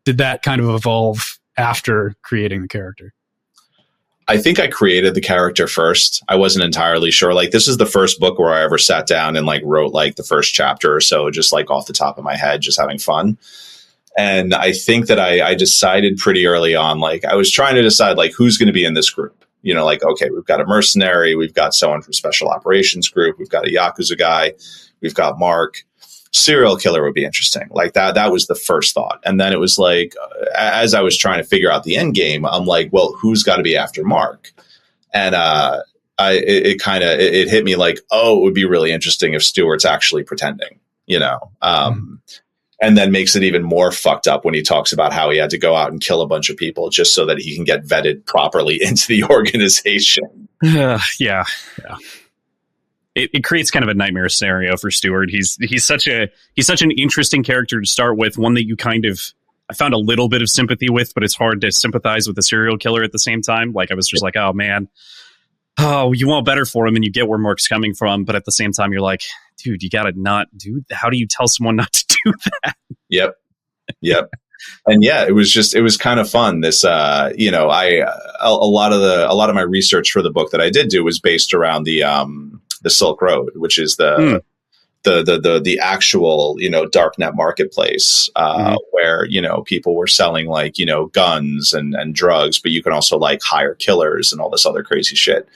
did that kind of evolve after creating the character? I think I created the character first. I wasn't entirely sure. Like, this is the first book where I ever sat down and like wrote like the first chapter or so, just like off the top of my head, just having fun. And I think that I decided pretty early on, like I was trying to decide like who's going to be in this group. You know, like, okay, we've got a mercenary, we've got someone from special operations group, we've got a Yakuza guy, we've got Mark. Serial killer would be interesting. Like that was the first thought. And then it was like, as I was trying to figure out the end game, I'm like, well, who's got to be after Mark? And it hit me like, oh, it would be really interesting if Stewart's actually pretending, you know? And then makes it even more fucked up when he talks about how he had to go out and kill a bunch of people just so that he can get vetted properly into the organization. Yeah. It creates kind of a nightmare scenario for Stewart. He's such an interesting character to start with, one that I found a little bit of sympathy with, but it's hard to sympathize with a serial killer at the same time. Like, I was just like, oh man, you want better for him and you get where Mark's coming from, but at the same time you're like, dude, you gotta not do, how do you tell someone not to do that? Yep. And yeah, it was kind of fun. This, a lot of my research for the book that I did do was based around the Silk Road, which is the actual, darknet marketplace, where, people were selling like, guns and drugs, but you can also like hire killers and all this other crazy shit.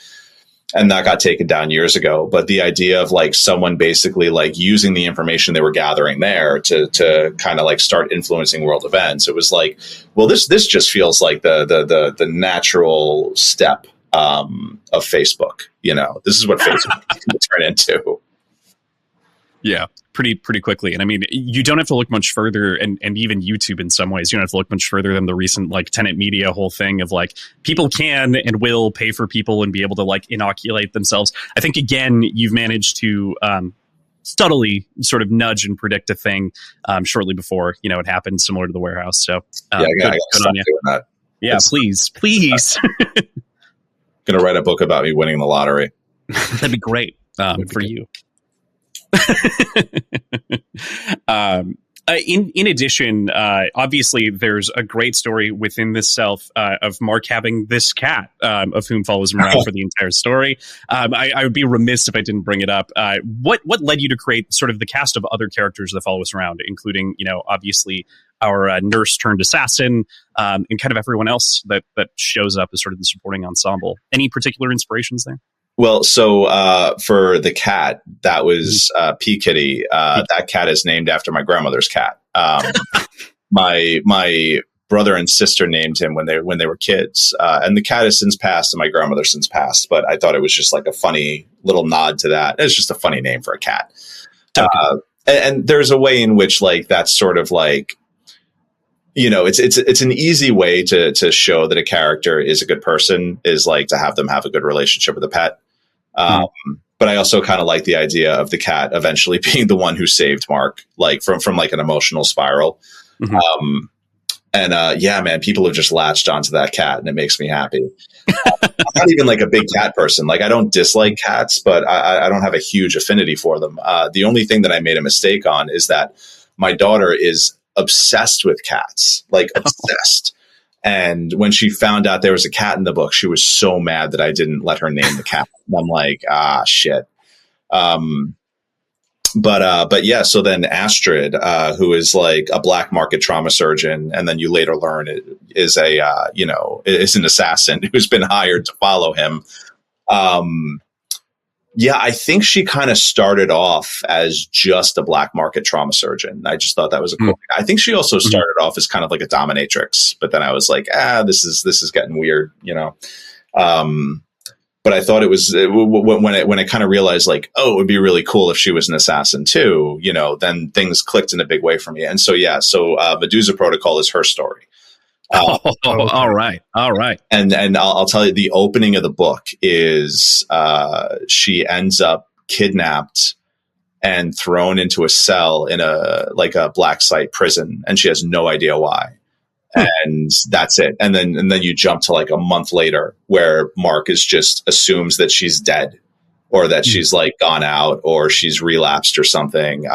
And that got taken down years ago. But the idea of like someone basically like using the information they were gathering there to kind of like start influencing world events. It was like, well, this just feels like the natural step of Facebook. This is what Facebook can turn into. Yeah, pretty quickly. And I mean, you don't have to look much further, and even YouTube in some ways, you don't have to look much further than the recent like Tenet Media whole thing of like people can and will pay for people and be able to like inoculate themselves. I think, again, you've managed to subtly sort of nudge and predict a thing shortly before, it happened, similar to the warehouse. So I gotta stop doing that. Yeah, please. Going to write a book about me winning the lottery. That'd be great for you. In addition, obviously, there's a great story within this self of Mark having this cat of whom follows him around for the entire story. I would be remiss if I didn't bring it up. What led you to create sort of the cast of other characters that follow us around, including, obviously our nurse turned assassin, and kind of everyone else that shows up as sort of the supporting ensemble? Any particular inspirations there? Well, so for the cat, that was P Kitty. That cat is named after my grandmother's cat. My brother and sister named him when they were kids, and the cat has since passed, and my grandmother since passed. But I thought it was just like a funny little nod to that. It's just a funny name for a cat. And there's a way in which like that's sort of like, it's an easy way to show that a character is a good person, is like to have them have a good relationship with a pet. But I also kind of like the idea of the cat eventually being the one who saved Mark, like from like an emotional spiral. Yeah, man, people have just latched onto that cat and it makes me happy. I'm not even like a big cat person. Like, I don't dislike cats, but I don't have a huge affinity for them. The only thing that I made a mistake on is that my daughter is obsessed with cats, like obsessed. And when she found out there was a cat in the book, she was so mad that I didn't let her name the cat. And I'm like, shit. But yeah, so then Astrid, who is like a black market trauma surgeon, and then you later learn it is is an assassin who's been hired to follow him. Yeah, I think she kind of started off as just a black market trauma surgeon. I just thought that was a cool. I think she also started off as kind of like a dominatrix, but then I was like, this is getting weird, But I thought it was when I kind of realized like, it would be really cool if she was an assassin too, then things clicked in a big way for me. And so Medusa Protocol is her story. All right. And I'll tell you, the opening of the book is she ends up kidnapped and thrown into a cell in a black site prison, and she has no idea why. And that's it. And then you jump to like a month later where Mark is just assumes that she's dead, or that she's like gone out, or she's relapsed or something.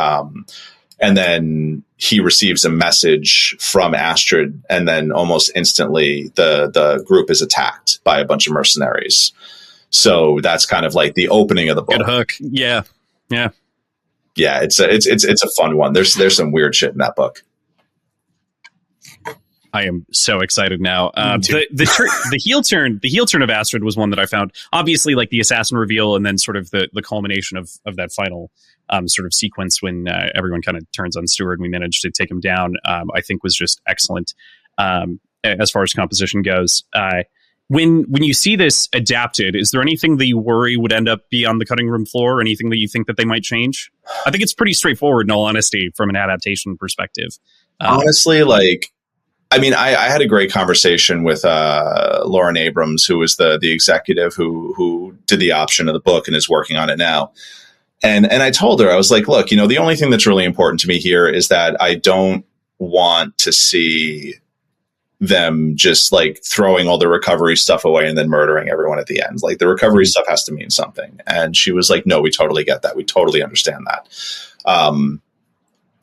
And then he receives a message from Astrid, and then almost instantly the group is attacked by a bunch of mercenaries. So that's kind of like the opening of the book. Good hook. Yeah. It's a fun one. There's some weird shit in that book. I am so excited now. The heel turn of Astrid was one that I found, obviously, like the assassin reveal, and then sort of the culmination of that final sort of sequence when everyone kind of turns on Stewart and we managed to take him down. I think was just excellent as far as composition goes. When you see this adapted, is there anything that you worry would end up be on the cutting room floor? Or anything that you think that they might change? I think it's pretty straightforward, in all honesty, from an adaptation perspective. Honestly, I had a great conversation with Lauren Abrams, who was the executive who did the option of the book and is working on it now. And I told her, I was like, look, the only thing that's really important to me here is that I don't want to see them just like throwing all the recovery stuff away and then murdering everyone at the end. Like, the recovery stuff has to mean something. And she was like, no, we totally get that. We totally understand that.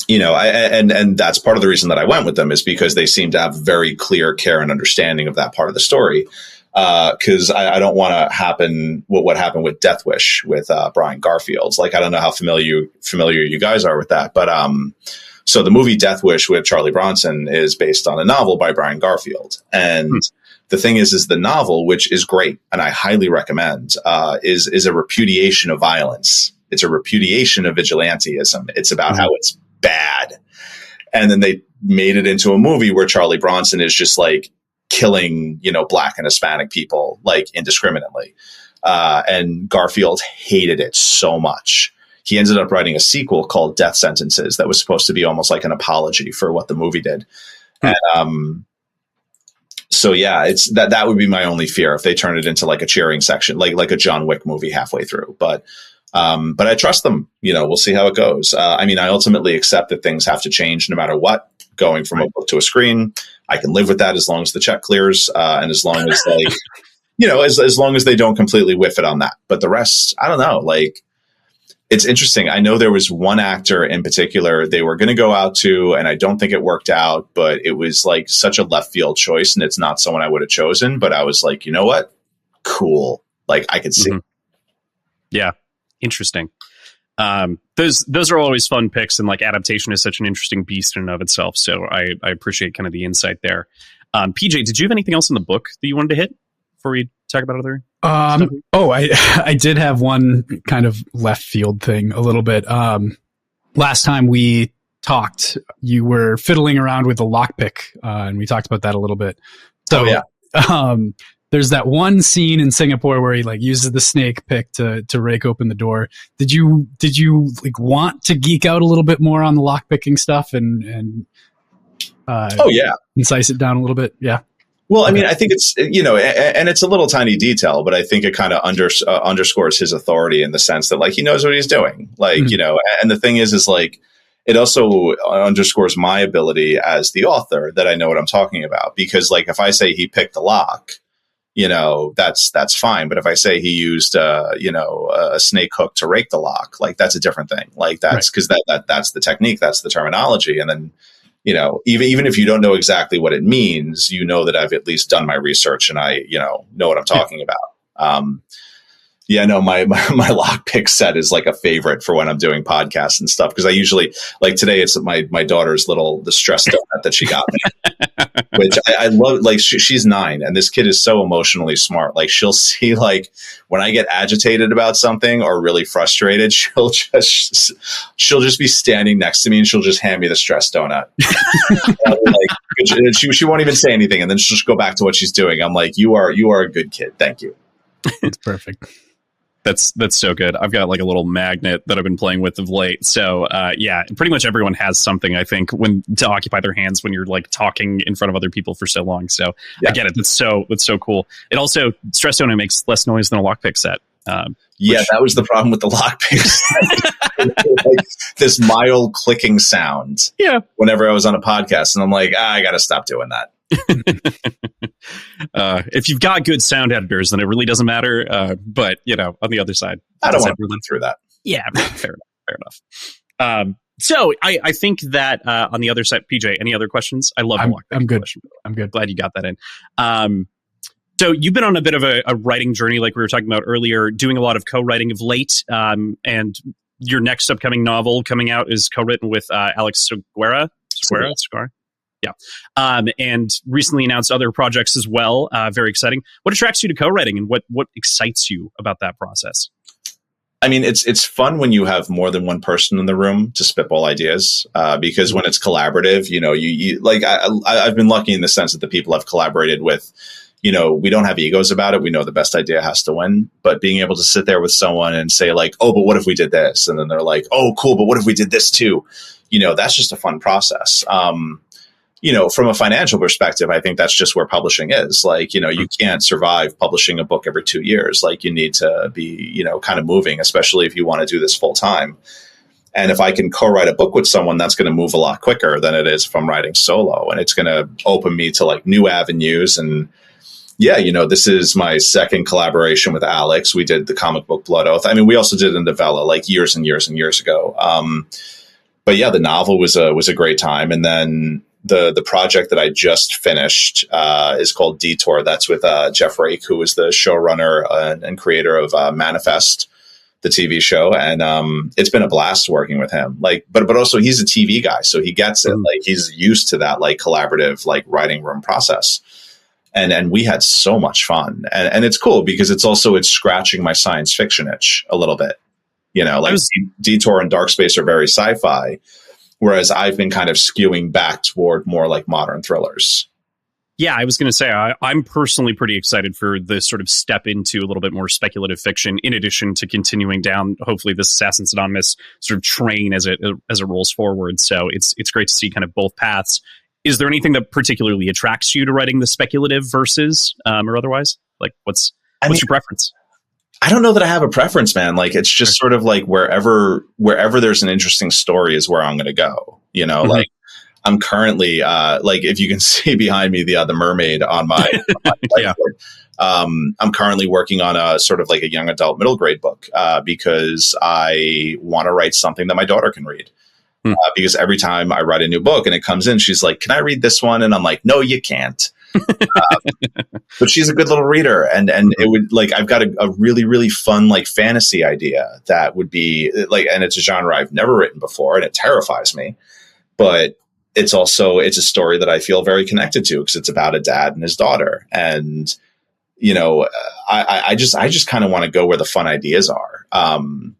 And that's part of the reason that I went with them, is because they seem to have very clear care and understanding of that part of the story. Because I don't want to happen what happened with Death Wish with Brian Garfield's. Like, I don't know how familiar you guys are with that, but so the movie Death Wish with Charlie Bronson is based on a novel by Brian Garfield, and the thing is the novel, which is great and I highly recommend, is a repudiation of violence. It's a repudiation of vigilantism. It's about how it's bad. And then they made it into a movie where Charlie Bronson is just like killing, Black and Hispanic people like indiscriminately. And Garfield hated it so much. He ended up writing a sequel called Death Sentences that was supposed to be almost like an apology for what the movie did. And so yeah, it's that would be my only fear if they turn it into like a cheering section, like a John Wick movie halfway through. But I trust them. We'll see how it goes. I ultimately accept that things have to change no matter what. Going from a book to a screen, I can live with that as long as the check clears, and as long as as long as they don't completely whiff it on that. But the rest, I don't know. Like, it's interesting. I know there was one actor in particular they were going to go out to, and I don't think it worked out. But it was like such a left field choice, and it's not someone I would have chosen. But I was like, you know what? Cool. Like, I could see. Mm-hmm. Yeah. Interesting. Those are always fun picks, and like adaptation is such an interesting beast in and of itself. So I appreciate kind of the insight there. PJ, did you have anything else in the book that you wanted to hit before we talk about other stuff? I did have one kind of left field thing a little bit. Last time we talked, you were fiddling around with the lockpick, and we talked about that a little bit. So there's that one scene in Singapore where he like uses the snake pick to rake open the door. Did you like want to geek out a little bit more on the lockpicking stuff and incise it down a little bit? Yeah. Well, I think it's, and it's a little tiny detail, but I think it kind of underscores his authority in the sense that like, he knows what he's doing. Like, and the thing is like, it also underscores my ability as the author that I know what I'm talking about, because like, if I say he picked the lock, that's fine. But if I say he used, a snake hook to rake the lock, like that's a different thing. Like that's because that's the technique, that's the terminology. And then, even if you don't know exactly what it means, that I've at least done my research and I, know what I'm talking about. My lockpick set is like a favorite for when I'm doing podcasts and stuff. Cause I usually like today, it's my daughter's the stress donut that she got me, which I love. Like she's 9 and this kid is so emotionally smart. Like she'll see like when I get agitated about something or really frustrated, she'll just be standing next to me and she'll just hand me the stress donut. She won't even say anything. And then she'll just go back to what she's doing. I'm like, you are a good kid. Thank you. It's perfect. That's so good. I've got like a little magnet that I've been playing with of late. So pretty much everyone has something, I think, to occupy their hands when you're like talking in front of other people for so long. So I get it. That's so cool. It also, stress donut makes less noise than a lockpick set. Yeah, that was the problem with the lockpicks. Like this mild clicking sound. Yeah. Whenever I was on a podcast, and I'm like, I got to stop doing that. If you've got good sound editors, then it really doesn't matter. But on the other side, I don't want to run through that. Yeah, fair enough. So I think that on the other side, PJ, any other questions? I love. I'm good. Question. I'm good. Glad you got that in. So you've been on a bit of a writing journey, like we were talking about earlier, doing a lot of co-writing of late, and your next upcoming novel coming out is co-written with Alex Seguera. Yeah. And recently announced other projects as well. Very exciting. What attracts you to co-writing, and what excites you about that process? I mean, it's fun when you have more than one person in the room to spitball ideas, because when it's collaborative, you like I've been lucky in the sense that the people I've collaborated with, we don't have egos about it. We know the best idea has to win. But being able to sit there with someone and say like, oh, but what if we did this? And then they're like, oh, cool, but what if we did this too? That's just a fun process. From a financial perspective, I think that's just where publishing is. Like, you can't survive publishing a book every 2 years. Like, you need to be, kind of moving, especially if you want to do this full time. And if I can co-write a book with someone, that's going to move a lot quicker than it is if I'm writing solo. And it's going to open me to like new avenues. And yeah, this is my second collaboration with Alex. We did the comic book Blood Oath. I mean, we also did a novella like years and years and years ago. But yeah, the novel was a great time. And then the project that I just finished is called Detour. That's with Jeff Rake, who was the showrunner and creator of Manifest, the TV show. And it's been a blast working with him. Like, but also he's a TV guy, so he gets it. Like, he's used to that like collaborative like writing room process. And we had so much fun. And it's cool because it's scratching my science fiction itch a little bit. Detour and Dark Space are very sci-fi, whereas I've been kind of skewing back toward more like modern thrillers. Yeah, I was going to say, I'm personally pretty excited for this sort of step into a little bit more speculative fiction, in addition to continuing down, hopefully, this Assassins Anonymous sort of train as it rolls forward. So it's great to see kind of both paths. Is there anything that particularly attracts you to writing the speculative verses or otherwise? Like, what's your preference? I don't know that I have a preference, man. Like, it's just sort of like wherever there's an interesting story is where I'm going to go. Like I'm currently like, if you can see behind me, the mermaid on my whiteboard. I'm currently working on a sort of like a young adult middle grade book because I want to write something that my daughter can read. Because every time I write a new book and it comes in, she's like, can I read this one? And I'm like, no, you can't. But she's a good little reader. And it would like, I've got a really, really fun, like fantasy idea that would be like, and it's a genre I've never written before and it terrifies me, but it's a story that I feel very connected to because it's about a dad and his daughter. And, I just kind of want to go where the fun ideas are.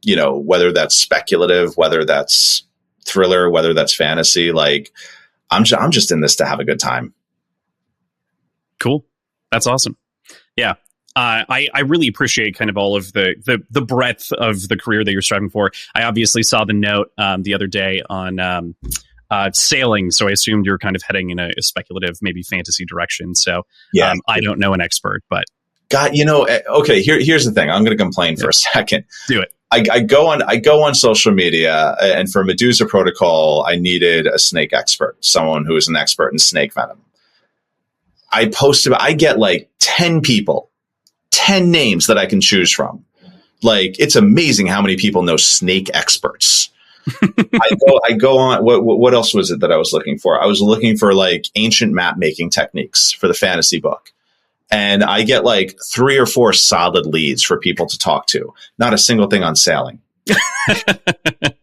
Whether that's speculative, whether that's thriller, whether that's fantasy, like I'm just in this to have a good time. Cool. That's awesome. Yeah. I really appreciate kind of all of the breadth of the career that you're striving for. I obviously saw the note the other day on sailing, so I assumed you're kind of heading in a speculative, maybe fantasy direction. So yeah, I don't know an expert, but God, okay. Here's the thing. I'm going to complain for a second. Do it. I go on social media, and for Medusa Protocol, I needed a snake expert, someone who is an expert in snake venom. I get like 10 people, 10 names that I can choose from. Like, it's amazing how many people know snake experts. I go on. What else was it that I was looking for? I was looking for like ancient map making techniques for the fantasy book. And I get like 3 or 4 solid leads for people to talk to. Not a single thing on sailing.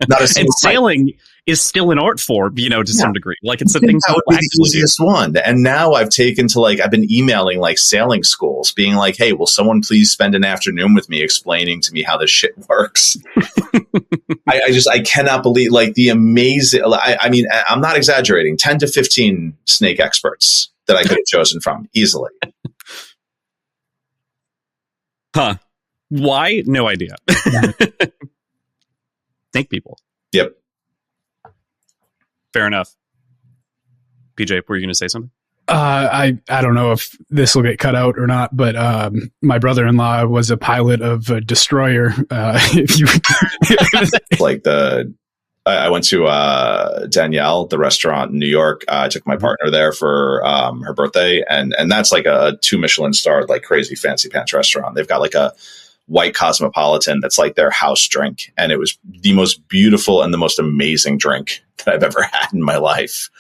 Not a single. And sailing is still an art form, to some degree. Like, it's a thing that would be the easiest one. And now I've been emailing like sailing schools, being like, "Hey, will someone please spend an afternoon with me explaining to me how this shit works?" I cannot believe like the amazing. I mean, I'm not exaggerating. 10 to 15 snake experts that I could have chosen from easily. Huh. Why? No idea. Snake people. Yep. Fair enough. PJ, were you going to say something? I don't know if this will get cut out or not, but my brother-in-law was a pilot of a destroyer. If you Like I went to Danielle, the restaurant in New York. I took my partner there for her birthday, and that's like a 2 Michelin starred, like crazy fancy pants restaurant. They've got like a white cosmopolitan that's like their house drink, and it was the most beautiful and the most amazing drink that I've ever had in my life.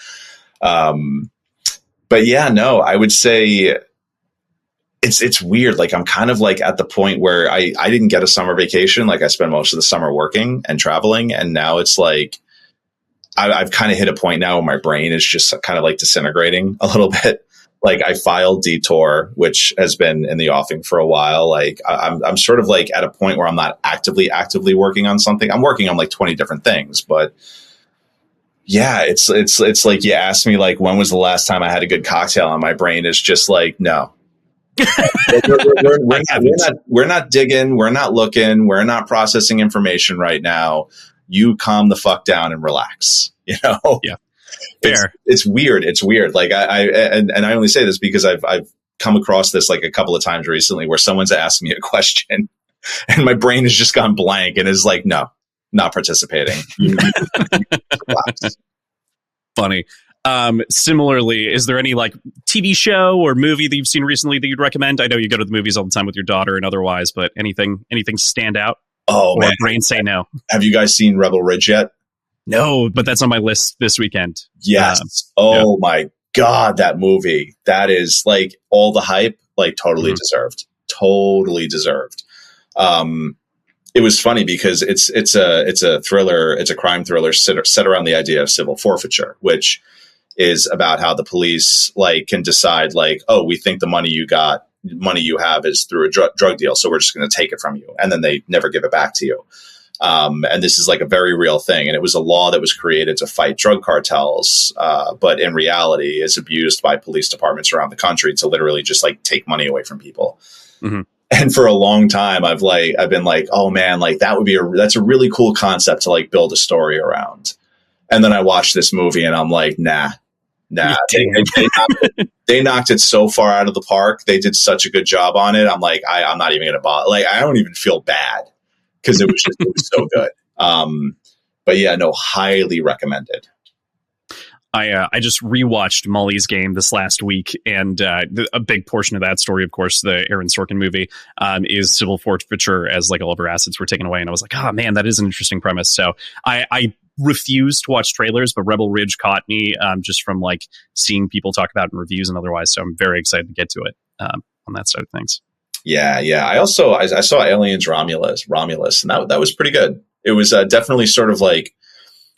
But yeah, no, I would say it's weird. Like I'm kind of like at the point where I didn't get a summer vacation. Like I spent most of the summer working and traveling. And now it's like, I've kind of hit a point now where my brain is just kind of like disintegrating a little bit. Like I filed Detour, which has been in the offing for a while. Like I'm sort of like at a point where I'm not actively working on something. I'm working on like 20 different things, but yeah, it's like you asked me like, when was the last time I had a good cocktail? And my brain is just like, no. we're not digging, we're not looking, we're not processing information right now. You calm the fuck down and relax. You know? Yeah. Fair. It's weird. It's weird. Like I only say this because I've come across this like a couple of times recently where someone's asked me a question and my brain has just gone blank and is like, no, not participating. Funny. Similarly, is there any like TV show or movie that you've seen recently that you'd recommend? I know you go to the movies all the time with your daughter and otherwise, but anything stand out? Oh, man. Brain say no. Have you guys seen Rebel Ridge yet? No, but that's on my list this weekend. Yes. My God, that movie. That is like all the hype, like totally deserved. Totally deserved. It was funny because it's a thriller, it's a crime thriller set around the idea of civil forfeiture, which is about how the police like can decide like, oh, we think the money you have is through a drug deal, so we're just going to take it from you, and then they never give it back to you. And this is like a very real thing, and it was a law that was created to fight drug cartels, but in reality is abused by police departments around the country to literally just like take money away from people. Mm-hmm. And for a long time, I've been like, oh man, like that's a really cool concept to like build a story around. And then I watched this movie and I'm like, nah. They knocked it so far out of the park. They did such a good job on it. I'm like, I'm not even going to bother. Like, I don't even feel bad because it was so good. But yeah, no, highly recommended. I just rewatched Molly's Game this last week, and a big portion of that story, of course, the Aaron Sorkin movie, is civil forfeiture as like all of her assets were taken away. And I was like, oh man, that is an interesting premise. So I refused to watch trailers, but Rebel Ridge caught me just from like seeing people talk about it in reviews and otherwise. So I'm very excited to get to it on that side of things. Yeah. I saw Aliens Romulus, and that was pretty good. It was definitely sort of like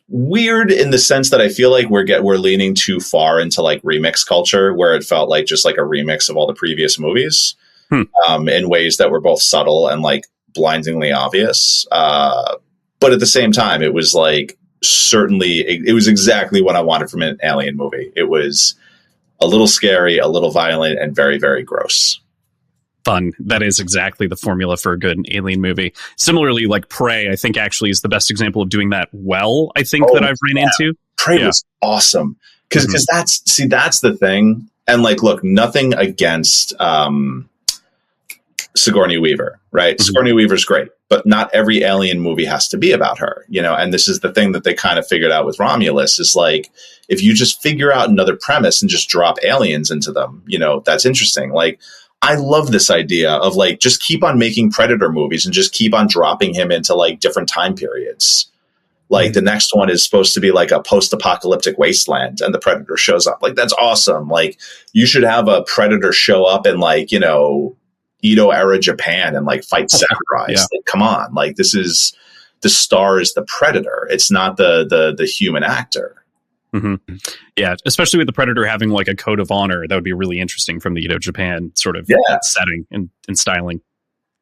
weird in the sense that I feel like we're leaning too far into like remix culture, where it felt like just like a remix of all the previous movies in ways that were both subtle and like blindingly obvious. But at the same time, it was like it was exactly what I wanted from an alien movie. It was a little scary, a little violent, and very, very gross. Fun. That is exactly the formula for a good alien movie. Similarly, like Prey, I think actually is the best example of doing that well, I think, that I've ran into. Prey was awesome. Because that's the thing. And like, look, nothing against Sigourney Weaver, right? Sigourney Weaver's great, but not every alien movie has to be about her, you know? And this is the thing that they kind of figured out with Romulus is like, if you just figure out another premise and just drop aliens into them, you know, that's interesting. Like, I love this idea of like, just keep on making Predator movies and just keep on dropping him into like different time periods. Like the next one is supposed to be like a post-apocalyptic wasteland and the Predator shows up. Like, that's awesome. Like, you should have a Predator show up in like, you know, Edo era Japan and like fight samurais. Yeah. Like, come on. Like, this is the star is the Predator. It's not the human actor. Mm-hmm. Yeah, especially with the Predator having like a code of honor, that would be really interesting from the Edo Japan sort of setting and styling.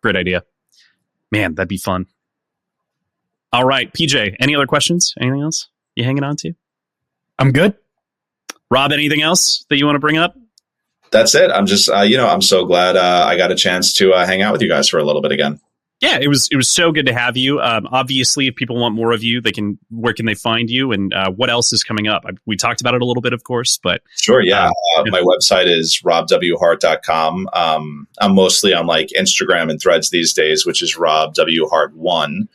Great idea. Man, that'd be fun. All right, PJ, any other questions? Anything else you hanging on to? I'm good. Rob, anything else that you want to bring up? That's it. I'm just, I'm so glad I got a chance to hang out with you guys for a little bit again. Yeah, it was so good to have you. Obviously, if people want more of you, where can they find you, and what else is coming up? We talked about it a little bit, of course, but sure, yeah. My website is robwhart.com. I'm mostly on like Instagram and Threads these days, which is robwhart1.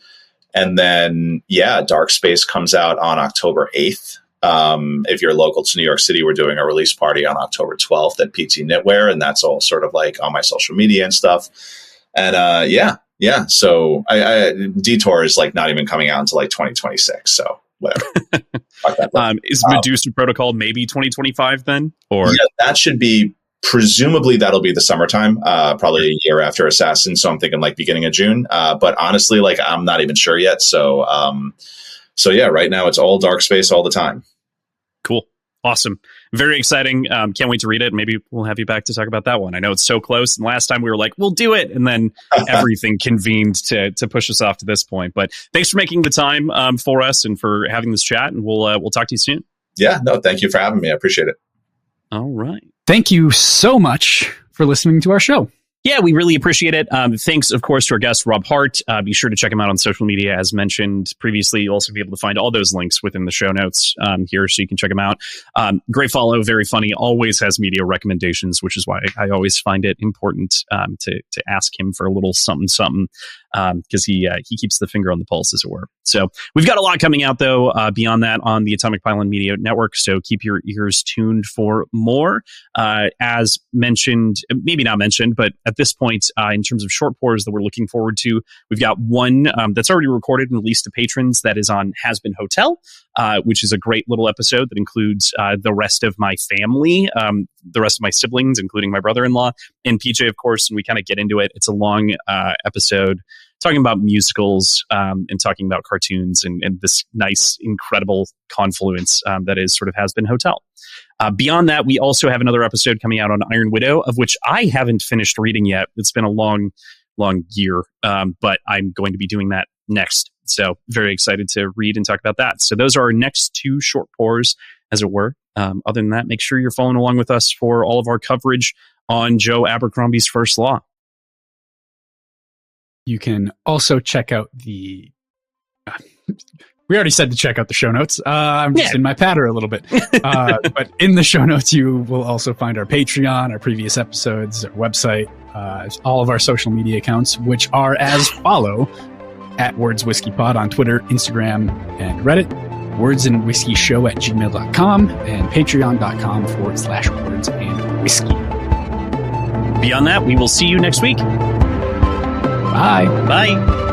And then, Dark Space comes out on October 8th. If you're local to New York City, we're doing a release party on October 12th at PT Knitwear, and that's all sort of like on my social media and stuff. And so I Detour is like not even coming out until like 2026. So whatever. Is Medusa Protocol maybe 2025 then? Or that should be, presumably that'll be the summertime, probably a year after Assassin. So I'm thinking like beginning of June. But honestly, like I'm not even sure yet. So right now it's all Dark Space all the time. Cool. Awesome. Very exciting. Can't wait to read it. Maybe we'll have you back to talk about that one. I know it's so close. And last time we were like, we'll do it. And then everything convened to push us off to this point. But thanks for making the time for us and for having this chat. And we'll talk to you soon. Yeah, no, thank you for having me. I appreciate it. All right. Thank you so much for listening to our show. Yeah, we really appreciate it. Thanks, of course, to our guest, Rob Hart. Be sure to check him out on social media, as mentioned previously. You'll also be able to find all those links within the show notes here, so you can check him out. Great follow, very funny, always has media recommendations, which is why I always find it important to ask him for a little something, because he keeps the finger on the pulse, as it were. So we've got a lot coming out, though, beyond that on the Atomic Pylon Media Network, so keep your ears tuned for more. As mentioned, maybe not mentioned, but at this point, in terms of short pours that we're looking forward to, we've got one that's already recorded and released to patrons that is on Has Been Hotel, which is a great little episode that includes the rest of my family, the rest of my siblings, including my brother-in-law, and PJ, of course, and we kind of get into it. It's a long episode talking about musicals and talking about cartoons and this nice, incredible confluence that is sort of Has Been Hotel. Beyond that, we also have another episode coming out on Iron Widow, of which I haven't finished reading yet. It's been a long year, but I'm going to be doing that next. So very excited to read and talk about that. So those are our next two short pours, as it were. Other than that, make sure you're following along with us for all of our coverage on Joe Abercrombie's First Law. You can also check out the... we already said to check out the show notes. I'm just in my patter a little bit. But in the show notes, you will also find our Patreon, our previous episodes, our website, all of our social media accounts, which are as follow: at Words Whiskey Pod on Twitter, Instagram, and Reddit, wordsandwhiskeyshow@gmail.com, and patreon.com/wordsandwhiskey. Beyond that, we will see you next week. Bye. Bye.